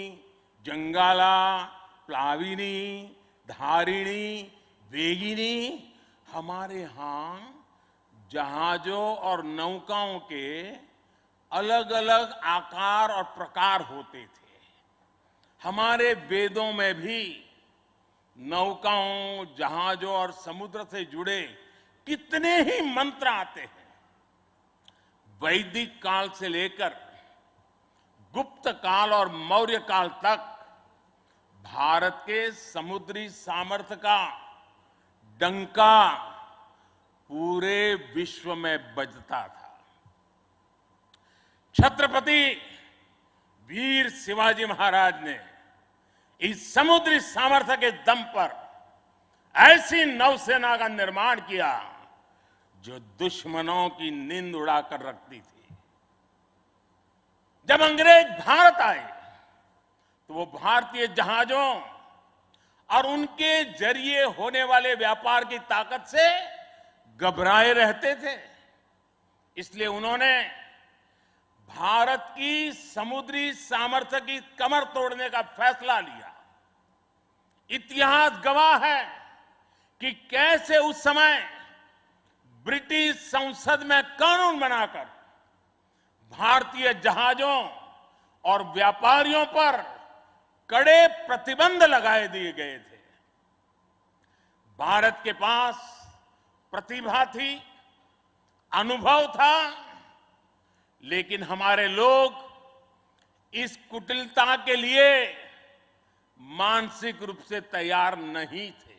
जंगाला प्लाविनी धारिणी वेगिनी। हमारे यहां जहाजों और नौकाओं के अलग अलग आकार और प्रकार होते थे। हमारे वेदों में भी नौकाओं, जहाजों और समुद्र से जुड़े कितने ही मंत्र आते हैं। वैदिक काल से लेकर गुप्त काल और मौर्य काल तक भारत के समुद्री सामर्थ्य का डंका पूरे विश्व में बजता था। छत्रपति वीर शिवाजी महाराज ने इस समुद्री सामर्थ्य के दम पर ऐसी नौसेना का निर्माण किया जो दुश्मनों की नींद उड़ाकर रखती थी। जब अंग्रेज भारत आए तो वो भारतीय जहाजों और उनके जरिए होने वाले व्यापार की ताकत से घबराए रहते थे। इसलिए उन्होंने भारत की समुद्री सामर्थ्य की कमर तोड़ने का फैसला लिया। इतिहास गवाह है कि कैसे उस समय ब्रिटिश संसद में कानून बनाकर भारतीय जहाजों और व्यापारियों पर कड़े प्रतिबंध लगाए दिए गए थे। भारत के पास प्रतिभा थी, अनुभव था, लेकिन हमारे लोग इस कुटिलता के लिए मानसिक रूप से तैयार नहीं थे।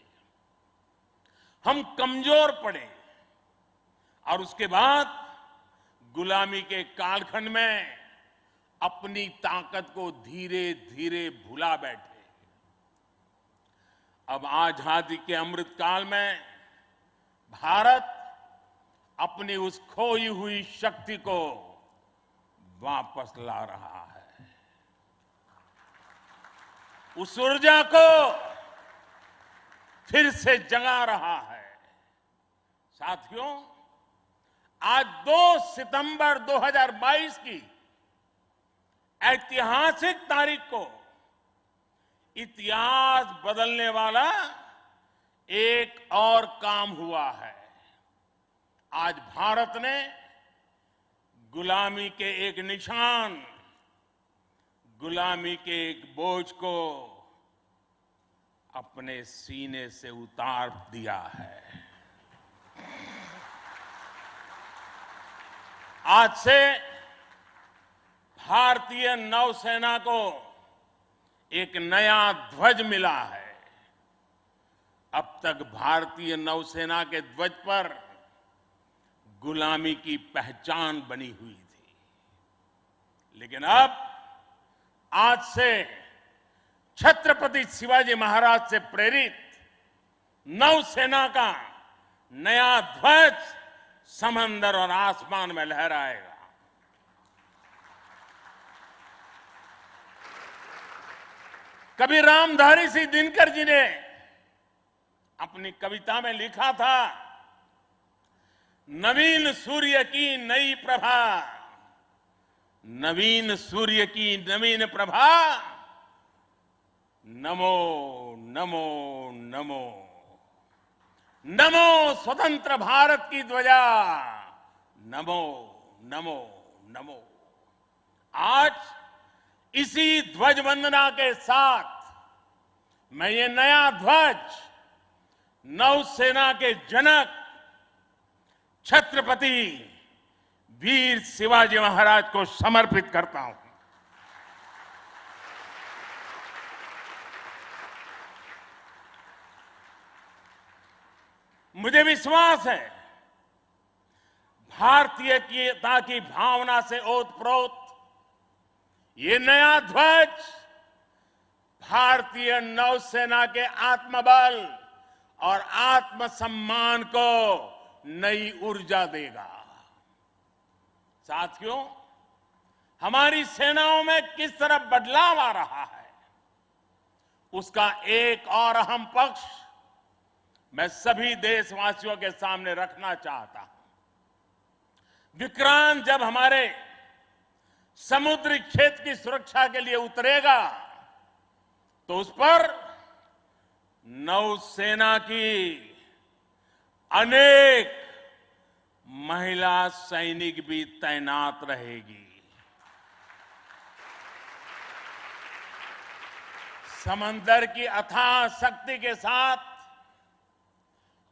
हम कमजोर पड़े और उसके बाद गुलामी के कालखंड में अपनी ताकत को धीरे धीरे भुला बैठे। अब आजादी के अमृत काल में भारत अपनी उस खोई हुई शक्ति को वापस ला रहा है। उस ऊर्जा को फिर से जगा रहा है। साथियों, आज 2 सितंबर 2022 की ऐतिहासिक तारीख को इतिहास बदलने वाला एक और काम हुआ है। आज भारत ने गुलामी के एक निशान, गुलामी के एक बोझ को अपने सीने से उतार दिया है। आज से भारतीय नौसेना को एक नया ध्वज मिला है। अब तक भारतीय नौसेना के ध्वज पर गुलामी की पहचान बनी हुई थी, लेकिन अब आज से छत्रपति शिवाजी महाराज से प्रेरित नौसेना का नया ध्वज समंदर और आसमान में लहराएगा। कभी रामधारी सिंह दिनकर जी ने अपनी कविता में लिखा था, नवीन सूर्य की नई प्रभा, नवीन सूर्य की नवीन प्रभा, नमो नमो नमो, नमो स्वतंत्र भारत की ध्वजा, नमो नमो नमो। आज इसी ध्वज वंदना के साथ मैं ये नया ध्वज नौसेना के जनक छत्रपति वीर शिवाजी महाराज को समर्पित करता हूं। मुझे विश्वास है भारतीयता की भावना से ओतप्रोत ये नया ध्वज भारतीय नौसेना के आत्मबल और आत्मसम्मान को नई ऊर्जा देगा। साथियों, हमारी सेनाओं में किस तरह बदलाव आ रहा है, उसका एक और अहम पक्ष मैं सभी देशवासियों के सामने रखना चाहता हूं। विक्रांत जब हमारे समुद्री क्षेत्र की सुरक्षा के लिए उतरेगा तो उस पर नौसेना की अनेक महिला सैनिक भी तैनात रहेगी। समंदर की अथाह शक्ति के साथ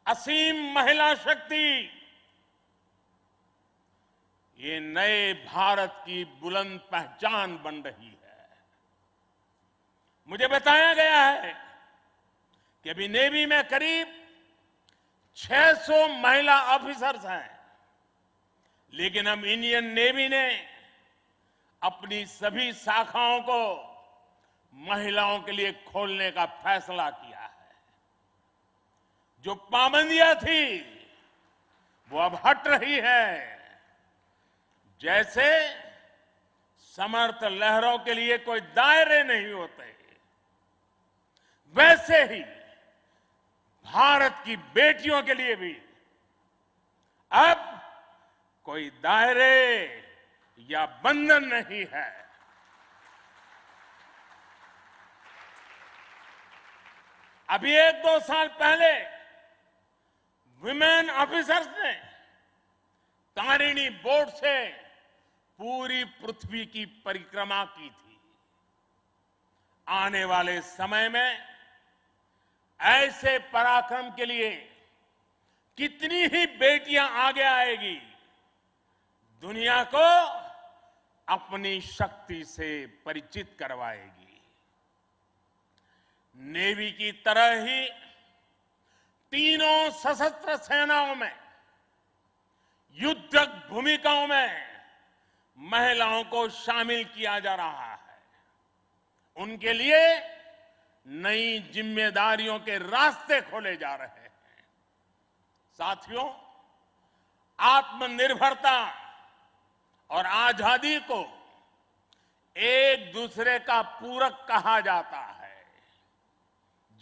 असीम महिला शक्ति ये नए भारत की बुलंद पहचान बन रही है। मुझे बताया गया है कि अभी नेवी में करीब 600 महिला ऑफिसर्स हैं, लेकिन हम इंडियन नेवी ने अपनी सभी शाखाओं को महिलाओं के लिए खोलने का फैसला किया है। जो पाबंदियां थी वो अब हट रही है। जैसे समर्थ लहरों के लिए कोई दायरे नहीं होते, वैसे ही भारत की बेटियों के लिए भी अब कोई दायरे या बंधन नहीं है। अभी 1-2 साल पहले विमेन ऑफिसर्स ने तारिणी बोट से पूरी पृथ्वी की परिक्रमा की थी। आने वाले समय में ऐसे पराक्रम के लिए कितनी ही बेटियां आगे आएगी, दुनिया को अपनी शक्ति से परिचित करवाएगी। नेवी की तरह ही तीनों सशस्त्र सेनाओं में युद्धक भूमिकाओं में महिलाओं को शामिल किया जा रहा है। उनके लिए नई जिम्मेदारियों के रास्ते खोले जा रहे हैं। साथियों, आत्मनिर्भरता और आजादी को एक दूसरे का पूरक कहा जाता है।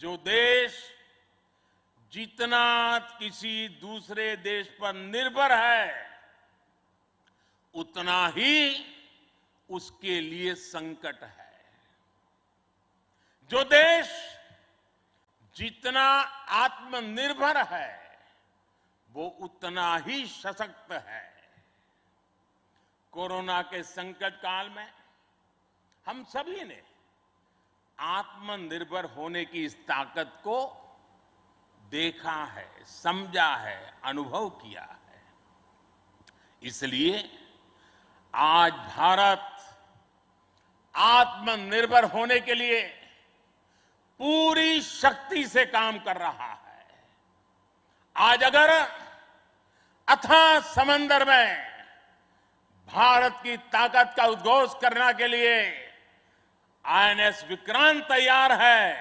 जो देश जितना किसी दूसरे देश पर निर्भर है, उतना ही उसके लिए संकट है। जो देश जितना आत्मनिर्भर है, वो उतना ही सशक्त है। कोरोना के संकट काल में हम सभी ने आत्मनिर्भर होने की इस ताकत को देखा है, समझा है, अनुभव किया है। इसलिए आज भारत आत्मनिर्भर होने के लिए पूरी शक्ति से काम कर रहा है। आज अगर अथाह समंदर में भारत की ताकत का उद्घोष करने के लिए आईएनएस विक्रांत तैयार है,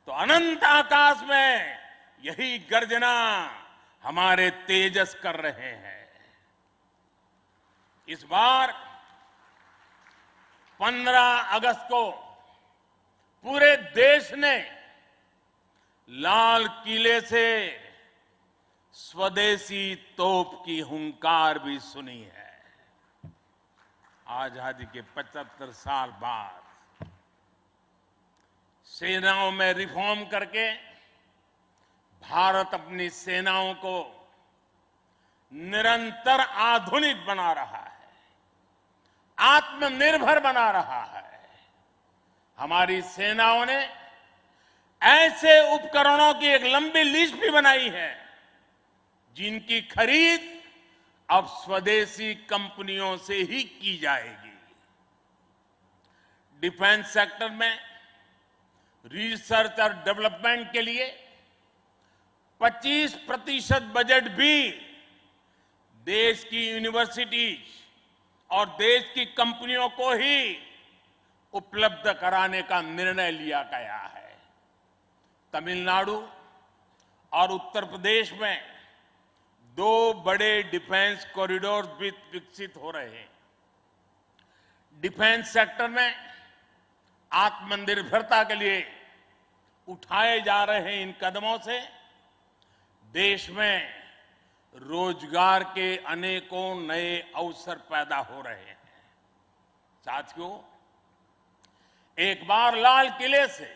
तो अनंत आकाश में यही गर्जना हमारे तेजस कर रहे हैं। इस बार 15 अगस्त को पूरे देश ने लाल किले से स्वदेशी तोप की हुंकार भी सुनी है। आजादी के 75 साल बाद सेनाओं में रिफॉर्म करके भारत अपनी सेनाओं को निरंतर आधुनिक बना रहा है, आत्मनिर्भर बना रहा है। हमारी सेनाओं ने ऐसे उपकरणों की एक लंबी लिस्ट भी बनाई है जिनकी खरीद अब स्वदेशी कंपनियों से ही की जाएगी। डिफेंस सेक्टर में रिसर्च और डेवलपमेंट के लिए 25% बजट भी देश की यूनिवर्सिटीज और देश की कंपनियों को ही उपलब्ध कराने का निर्णय लिया गया है। तमिलनाडु और उत्तर प्रदेश में 2 बड़े डिफेंस कॉरिडोर भी विकसित हो रहे हैं। डिफेंस सेक्टर में आत्मनिर्भरता के लिए उठाए जा रहे इन कदमों से देश में रोजगार के अनेकों नए अवसर पैदा हो रहे हैं। साथियों, एक बार लाल किले से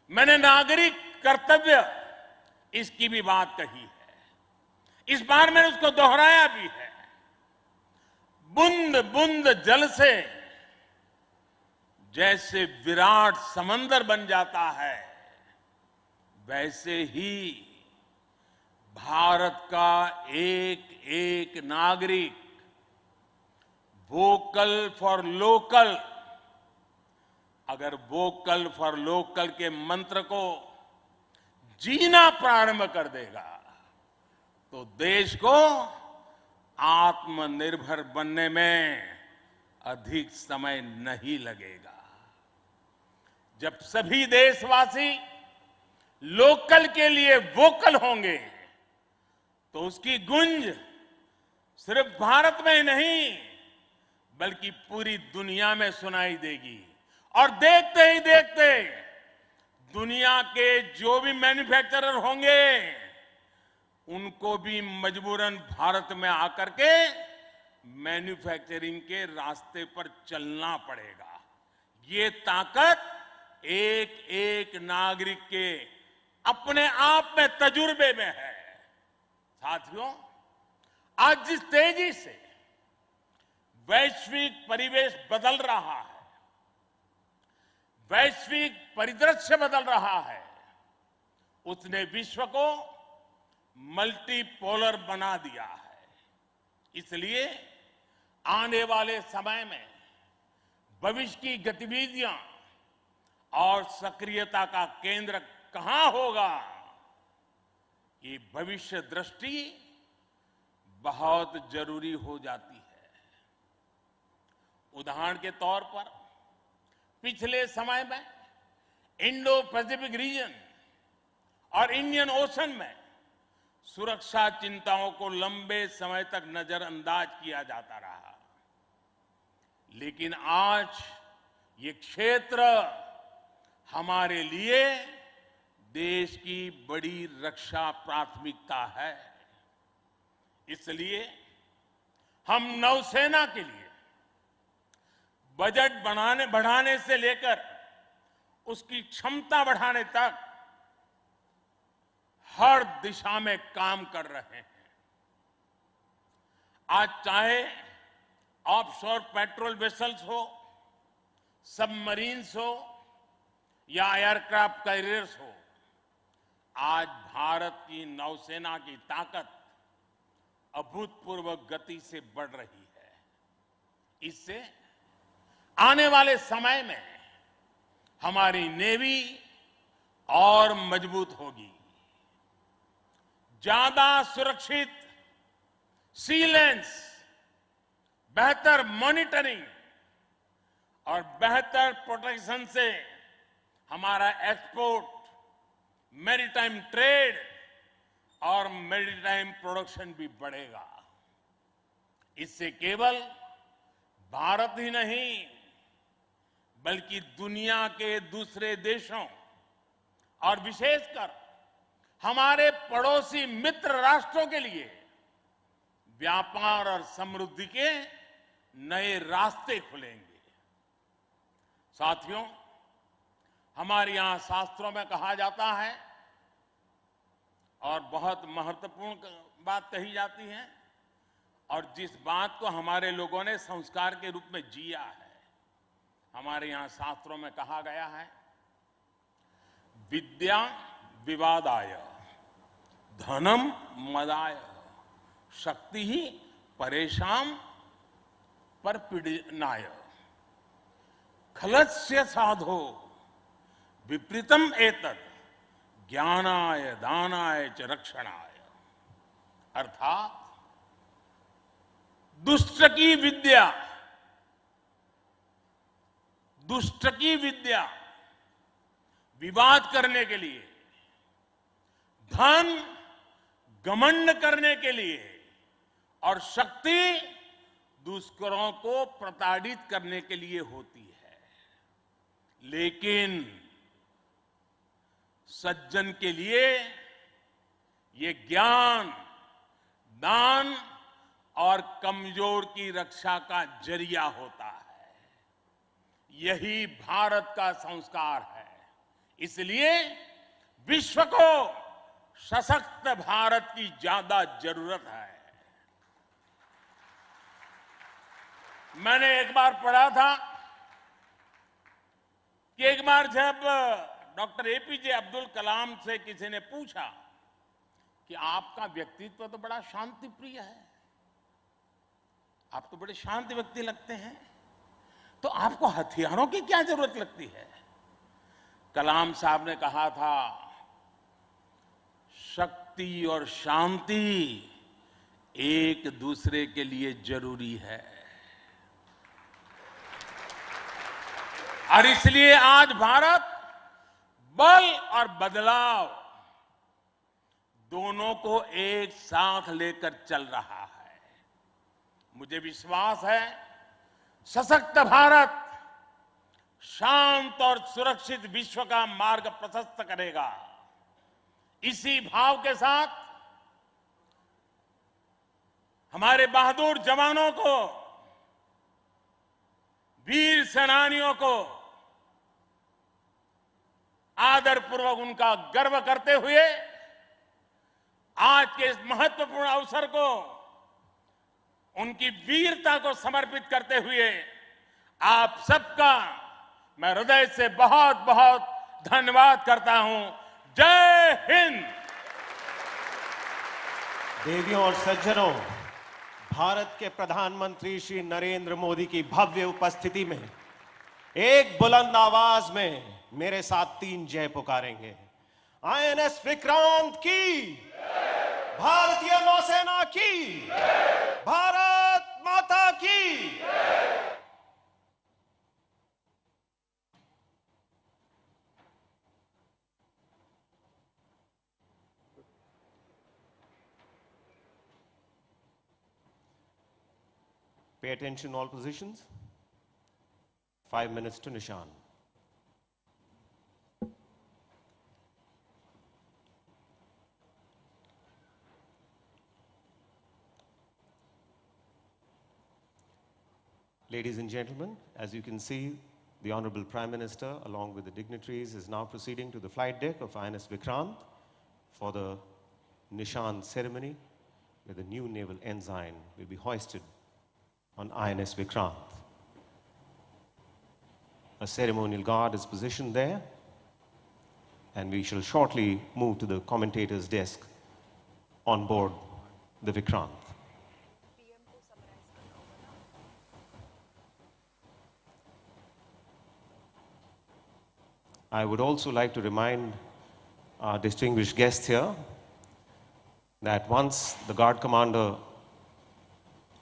मैंने नागरिक कर्तव्य इसकी भी बात कही है। इस बार मैंने उसको दोहराया भी है। बूंद बूंद जल से जैसे विराट समंदर बन जाता है, वैसे ही भारत का एक एक नागरिक वोकल फॉर लोकल, अगर वोकल फॉर लोकल के मंत्र को जीना प्रारंभ कर देगा तो देश को आत्मनिर्भर बनने में अधिक समय नहीं लगेगा। जब सभी देशवासी लोकल के लिए वोकल होंगे तो उसकी गूंज सिर्फ भारत में ही नहीं बल्कि पूरी दुनिया में सुनाई देगी। और देखते ही देखते दुनिया के जो भी मैन्युफैक्चरर होंगे उनको भी मजबूरन भारत में आकर के मैन्युफैक्चरिंग के रास्ते पर चलना पड़ेगा। ये ताकत एक एक नागरिक के अपने आप में तजुर्बे में है। साथियों, आज जिस तेजी से वैश्विक परिवेश बदल रहा है, वैश्विक परिदृश्य बदल रहा है, उसने विश्व को मल्टीपोलर बना दिया है। इसलिए आने वाले समय में भविष्य की गतिविधियां और सक्रियता का केंद्र कहां होगा, ये भविष्य दृष्टि बहुत जरूरी हो जाती है। उदाहरण के तौर पर पिछले समय में इंडो पैसिफिक रीजन और इंडियन ओशन में सुरक्षा चिंताओं को लंबे समय तक नजरअंदाज किया जाता रहा, लेकिन आज ये क्षेत्र हमारे लिए देश की बड़ी रक्षा प्राथमिकता है। इसलिए हम नौसेना के लिए बजट बढ़ाने से लेकर उसकी क्षमता बढ़ाने तक हर दिशा में काम कर रहे हैं। आज चाहे ऑफशोर पेट्रोल वेसल्स हो, सबमरीन्स हो या एयरक्राफ्ट कैरियर्स हो, आज भारत की नौसेना की ताकत अभूतपूर्व गति से बढ़ रही है। इससे आने वाले समय में हमारी नेवी और मजबूत होगी। ज्यादा सुरक्षित सी लेन्स, बेहतर मॉनिटरिंग और बेहतर प्रोटेक्शन से हमारा एक्सपोर्ट, मैरीटाइम ट्रेड और मैरीटाइम प्रोडक्शन भी बढ़ेगा। इससे केवल भारत ही नहीं बल्कि दुनिया के दूसरे देशों और विशेषकर हमारे पड़ोसी मित्र राष्ट्रों के लिए व्यापार और समृद्धि के नए रास्ते खुलेंगे। साथियों, हमारे यहां शास्त्रों में कहा जाता है और बहुत महत्वपूर्ण बात कही जाती है और जिस बात को हमारे लोगों ने संस्कार के रूप में जिया है, हमारे यहां शास्त्रों में कहा गया है, विद्या विवादाय, धनम मदाय, शक्ति ही परेशान परपीडनाय, खलस्य साधो विपरीतम एतत् ज्ञानाय दानाय च रक्षणाय। अर्थात दुष्ट की विद्या विवाद करने के लिए, धन घमंड करने के लिए और शक्ति दुष्करों को प्रताड़ित करने के लिए होती है। लेकिन सज्जन के लिए ये ज्ञान, दान और कमजोर की रक्षा का जरिया होता है। यही भारत का संस्कार है। इसलिए विश्व को सशक्त भारत की ज्यादा जरूरत है। मैंने एक बार पढ़ा था कि एक बार जब डॉक्टर एपीजे अब्दुल कलाम से किसी ने पूछा कि आपका व्यक्तित्व तो बड़ा शांति प्रिय है, आप तो बड़े शांत व्यक्ति लगते हैं, तो आपको हथियारों की क्या जरूरत लगती है? कलाम साहब ने कहा था, शक्ति और शांति एक दूसरे के लिए जरूरी है। और इसलिए आज भारत बल और बदलाव दोनों को एक साथ लेकर चल रहा है। मुझे विश्वास है, सशक्त भारत शांत और सुरक्षित विश्व का मार्ग प्रशस्त करेगा। इसी भाव के साथ हमारे बहादुर जवानों को, वीर सेनानियों को आदरपूर्वक उनका गर्व करते हुए आज के इस महत्वपूर्ण अवसर को उनकी वीरता को समर्पित करते हुए आप सबका मैं हृदय से बहुत बहुत धन्यवाद करता हूं। जय हिंद। देवियों और सज्जनों, भारत के प्रधानमंत्री श्री नरेंद्र मोदी की भव्य उपस्थिति में एक बुलंद आवाज में मेरे साथ 3 जय पुकारेंगे। आईएनएस विक्रांत की, भारतीय नौसेना की, भारत माता की। Pay attention, all positions. 5 minutes to Nishan. Ladies and gentlemen, as you can see, the Honorable Prime Minister, along with the dignitaries, is now proceeding to the flight deck of INS Vikrant for the Nishan ceremony, where the new naval ensign will be hoisted on INS Vikrant. A ceremonial guard is positioned there, and we shall shortly move to the commentator's desk on board the Vikrant. I would also like to remind our distinguished guests here that once the guard commander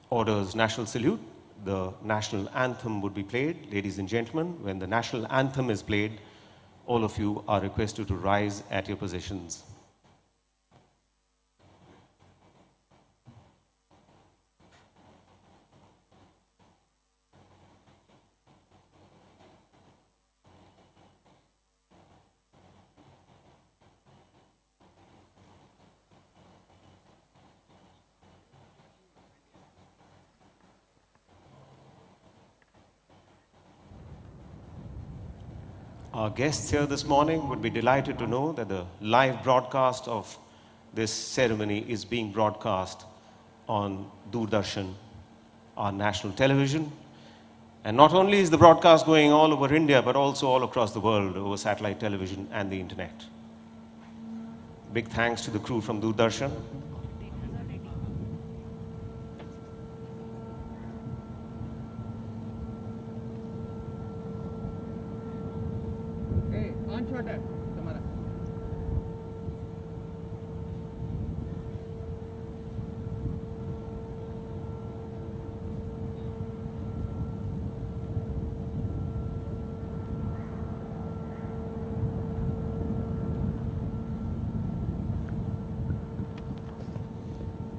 orders national salute, the national anthem would be played. Ladies and gentlemen, when the national anthem is played, all of you are requested to rise at your positions. Our guests here this morning would be delighted to know that the live broadcast of this ceremony is being broadcast on Doordarshan, our national television. And not only is the broadcast going all over India, but also all across the world over satellite television and the internet. Big thanks to the crew from Doordarshan.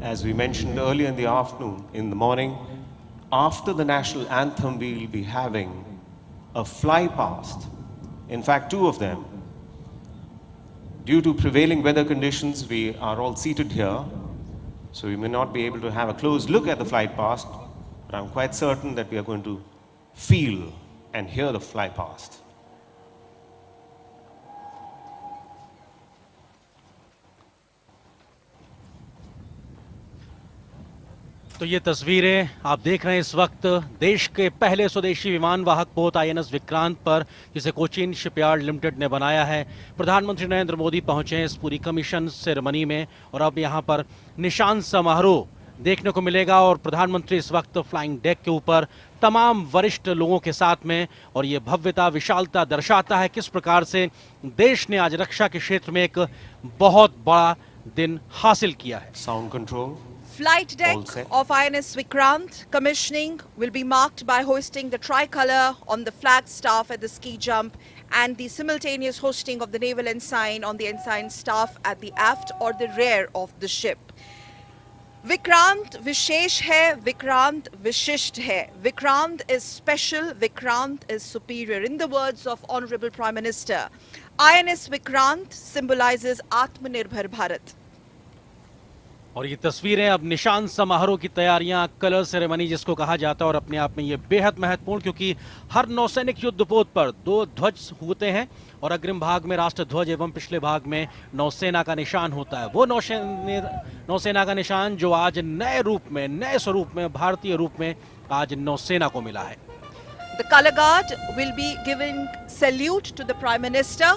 As we mentioned earlier in the afternoon, in the morning, after the national anthem, we will be having a fly past. In fact, two of them. Due to prevailing weather conditions, we are all seated here, so we may not be able to have a close look at the flight past, but I'm quite certain that we are going to feel and hear the fly past. तो ये तस्वीरें आप देख रहे हैं इस वक्त देश के पहले स्वदेशी विमान वाहक पोत आईएनएस विक्रांत पर, जिसे कोचीन शिपयार्ड लिमिटेड ने बनाया है। प्रधानमंत्री नरेंद्र मोदी पहुंचे हैं इस पूरी कमीशन सेरेमनी में और अब यहां पर निशान समारोह देखने को मिलेगा और प्रधानमंत्री इस वक्त फ्लाइंग डेक के ऊपर तमाम वरिष्ठ लोगों के साथ में, और ये भव्यता विशालता दर्शाता है किस प्रकार से देश ने आज रक्षा के क्षेत्र में एक बहुत बड़ा दिन हासिल किया है। Sound control Flight deck of INS Vikrant commissioning will be marked by hoisting the tricolor on the flag staff at the ski jump and the simultaneous hosting of the naval ensign on the ensign staff at the aft or the rear of the ship. Vikrant Vishesh hai, Vikrant Vishisht hai. Vikrant is special, Vikrant is superior. In the words of Honorable Prime Minister, INS Vikrant symbolizes Atmanirbhar Bharat. और ये तस्वीरें अब निशान समारोह की तैयारियां, colour ceremony जिसको कहा जाता है, और अपने आप में ये बेहद महत्वपूर्ण, क्योंकि हर नौसैनिक युद्धपोत पर दो ध्वज होते हैं और अग्रिम भाग में राष्ट्र ध्वज एवं पिछले भाग में नौसेना का निशान होता है। वो नौसेना का निशान जो आज नए रूप में, नए स्वरूप में, भारतीय रूप में आज नौसेना को मिला है। The color guard will be giving salute to the Prime Minister.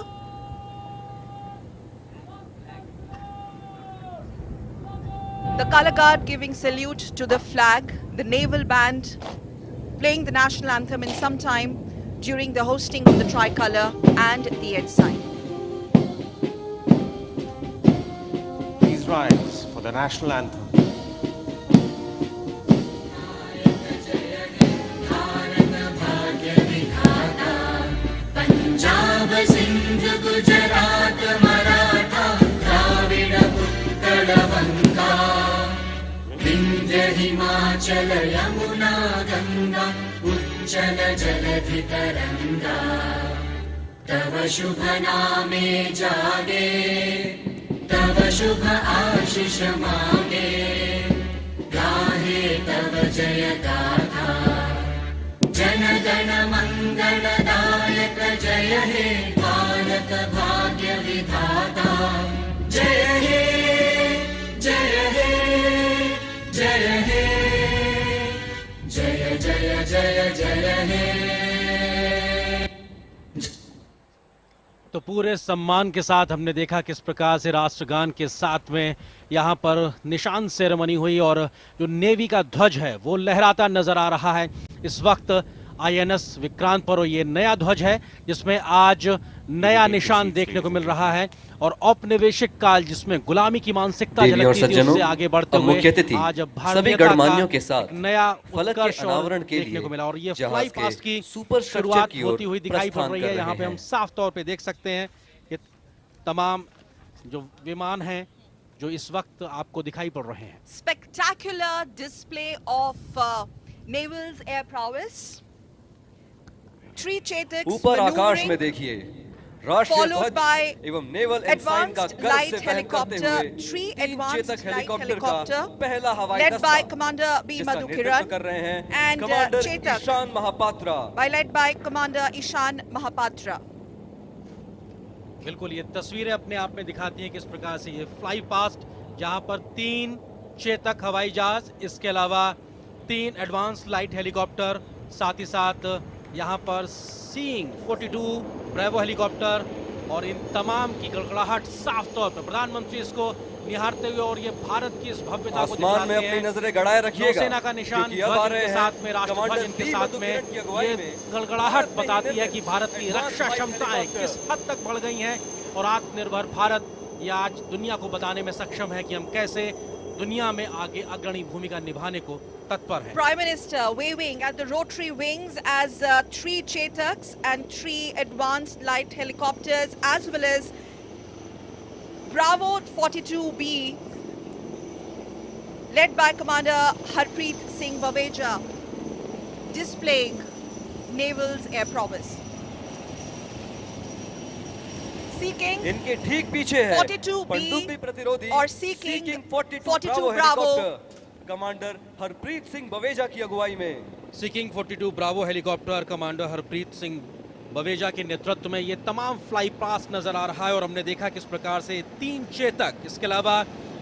The color guard giving salute to the flag, the naval band playing the national anthem in some time during the hosting of the tricolor and the ensign. Please rise for the national anthem. Himachal Yamuna Ganga उच्चल जलधि तरंगा तव शुभ नामे जागे तव शुभ आशीष मांगे गाहे तव जय गाथा जन गण मंगलदायक जय हे भारत भाग्य विधाता जय हे जय हे जय हे जय जय जय जय हे। तो पूरे सम्मान के साथ हमने देखा किस प्रकार से राष्ट्रगान के साथ में यहाँ पर निशान सेरेमनी हुई और जो नेवी का ध्वज है वो लहराता नजर आ रहा है इस वक्त आईएनएस विक्रांत पर। ये नया ध्वज है जिसमें आज नया निशान देखने को मिल रहा है और औपनिवेशिक काल जिसमें गुलामी की मानसिकता झलकती थी उससे आगे बढ़ते हुए आज सभी गणमान्यों के साथ नया फलक के उत्कर्ष अनावरण के देखने लिए को मिला और ये जहाज फ्लाई के पास्ट की सुपर शुरुआत होती हुई दिखाई पड़ रही है। यहाँ पे हम हैं। साफ तौर पे देख सकते हैं कि तमाम जो विमान हैं जो इस वक्त आपको दिखाई पड़ रहे हैं। Spectacular display of naval's air prowess. Three Chetaks ऊपर आकाश में maneuvering, देखिए राष्ट्रीय followed ध्वज by एवं नेवल एनसाइन का advanced गर्व light से फहम करते helicopter, हुए three तीन advanced चेतक light हेलीकॉप्टर का helicopter पहला हवाई led by दस्ता Commander B. जिसका नेतृत्व Madhukiran कर रहे हैं and commander Chetak Ishan Mahapatra led by Commander Ishan Mahapatra. बिल्कुल ये तस्वीरें अपने आप में दिखाती हैं किस प्रकार से ये फ्लाई पास्ट जहां पर 3 चेतक हवाई जहाज, इसके अलावा 3 एडवांस लाइट हेलीकॉप्टर, साथ ही साथ यहां पर सीइंग 42 ब्रेवो हेलीकॉप्टर और इन तमाम की गड़गड़ाहट साफ तौर पर प्रधानमंत्री इसको निहारते हुए और ये भारत की इस भव्यता को आसमान में अपनी नजरें गड़ाए रखिएगा नौसेना का निशान क्योंकि अब आ ध्वज रहे के हैं साथ में राष्ट्रध्वज इनके साथ में ये गड़गड़ाहट बताती है कि भारत की रक्षा क्षमताएं किस हद तक बढ़ गई हैं और आत्मनिर्भर भारत ये आज दुनिया को बताने में सक्षम है कि हम कैसे दुनिया में आगे अग्रणी भूमिका निभाने को तत्पर हैं। Prime Minister waving at the rotary wings as 3 Chetaks and 3 advanced light helicopters as well as Bravo 42B led by Commander Harpreet Singh Baweja displaying naval's air prowess. Seeking इनके ठीक पीछे है 42B पनडुब्बी प्रतिरोधी और seeking 42 Bravo helicopter commander Harpreet Singh Baweja की अगुवाई में। Seeking 42 Bravo helicopter commander Harpreet Singh Baweja के नेतृत्व में ये तमाम फ्लाई पास्ट नजर आ रहा है और हमने देखा किस प्रकार से 3 चेतक, इसके अलावा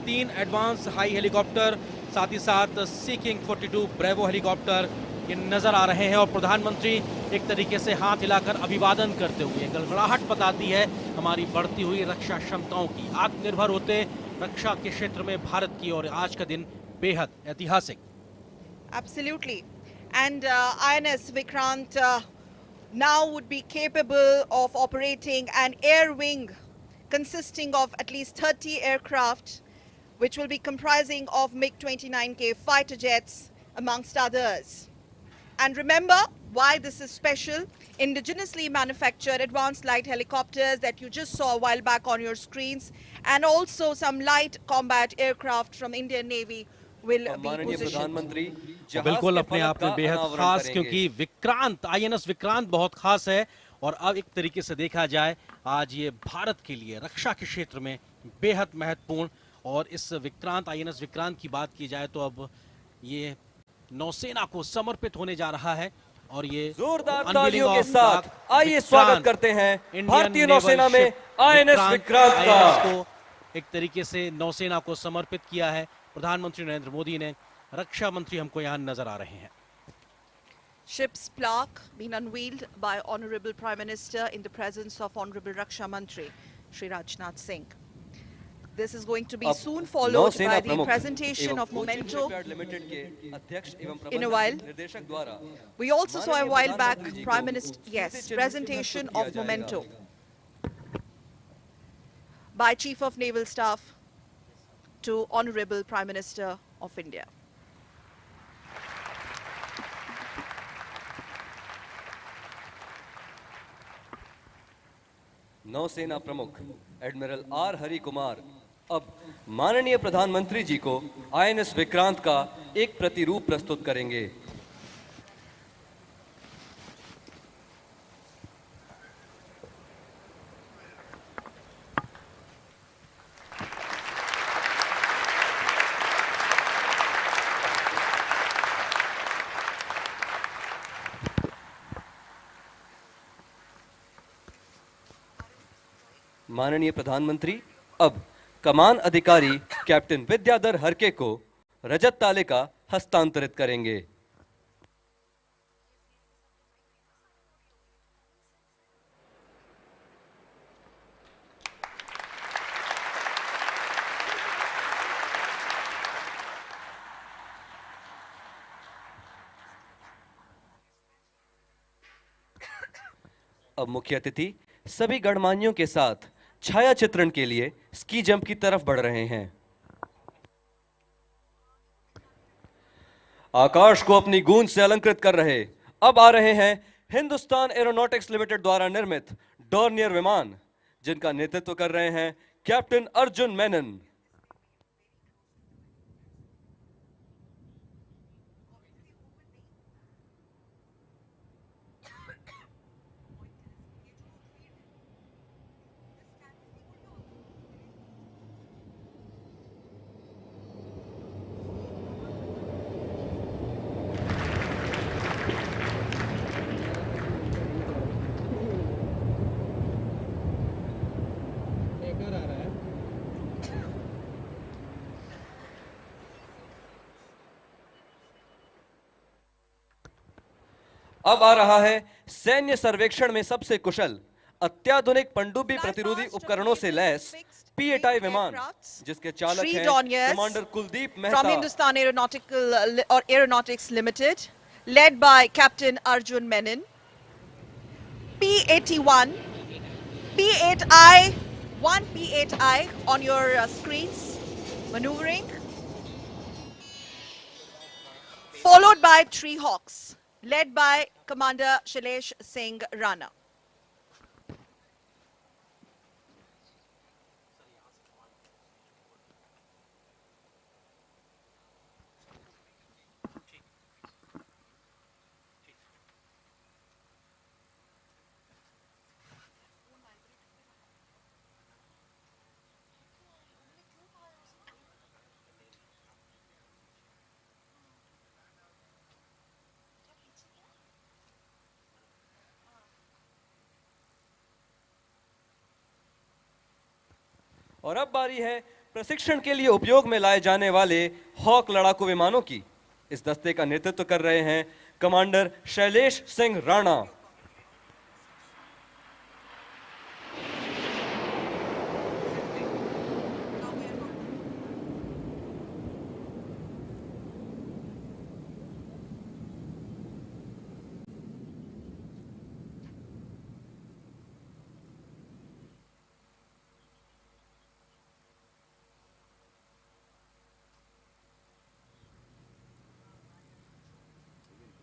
3 एडवांस हाई हेलीकॉप्टर, साथ ही साथ सीकिंग 42 ब्रेवो हेलीकॉप्टर ये नजर आ रहे हैं और प्रधानमंत्री एक तरीके से हाथ हिलाकर अभिवादन करते हुए गड़गड़ाहट बताती है हमारी बढ़ती हुई रक्षा क्षमताओं की। आत्मनिर्भर होते रक्षा के क्षेत्र में भारत की और आज का दिन बेहद ऐतिहासिक। Absolutely. And INS Vikrant now would be capable of operating an air wing consisting of at least 30 aircraft, which will be comprising of MiG-29K fighter jets, amongst others. And remember why this is special. Indigenously manufactured advanced light helicopters that you just saw a while back on your screens, and also some light combat aircraft from Indian Navy will be positioned. बिल्कुल अपने आप में बेहद खास, क्योंकि Vikrant INS Vikrant बहुत खास है और अब एक तरीके से देखा जाए आज ये भारत के लिए रक्षा के क्षेत्र में बेहद महत्वपूर्ण। और इस विक्रांत INS विक्रांत की बात की जाए तो अब ये नौसेना को समर्पित होने जा रहा है और ये जोरदार तालियों के साथ आइए स्वागत करते हैं भारतीय नौसेना में INS विक्रांत का। को एक तरीके से नौसेना को समर्पित किया है प्रधानमंत्री नरेंद्र मोदी ने। रक्षा मंत्री हमको यहाँ नजर आ रहे हैं। Ship's plaque being unveiled by Honorable Prime Minister in the presence of Honorable Raksha Mantri Shri Rajnath Singh. This is going to be soon followed by the presentation of memento in a while. We also saw a while back Prime Minister, yes, presentation of memento by Chief of Naval Staff to Honorable Prime Minister of India. नौसेना प्रमुख admiral R Hari Kumar अब माननीय प्रधानमंत्री जी को INS Vikrant का एक प्रतिरूप प्रस्तुत करेंगे। माननीय प्रधानमंत्री अब कमान अधिकारी कैप्टन विद्याधर हरके को रजत ताले का हस्तांतरित करेंगे। अब मुख्य अतिथि सभी गणमान्यों के साथ छाया चित्रण के लिए स्की जंप की तरफ बढ़ रहे हैं। आकाश को अपनी गूंज से अलंकृत कर रहे अब आ रहे हैं हिंदुस्तान एरोनॉटिक्स लिमिटेड द्वारा निर्मित डॉर्नियर विमान, जिनका नेतृत्व कर रहे हैं कैप्टन अर्जुन मेनन। अब आ रहा है सैन्य सर्वेक्षण में सबसे कुशल अत्याधुनिक पनडुब्बी प्रतिरोधी उपकरणों से लैस P-8I विमान, जिसके चालक हैं commander Kuldeep Mehta. From Hindustan Aeronautics Limited, led by Captain Arjun Menon. P-81, P-8I, one P-8I on your screens, maneuvering. Followed by Tree Hawks, led by Commander Shailesh Singh Rana. और अब बारी है प्रशिक्षण के लिए उपयोग में लाए जाने वाले हॉक लड़ाकू विमानों की। इस दस्ते का नेतृत्व कर रहे हैं कमांडर शैलेश सिंह राणा।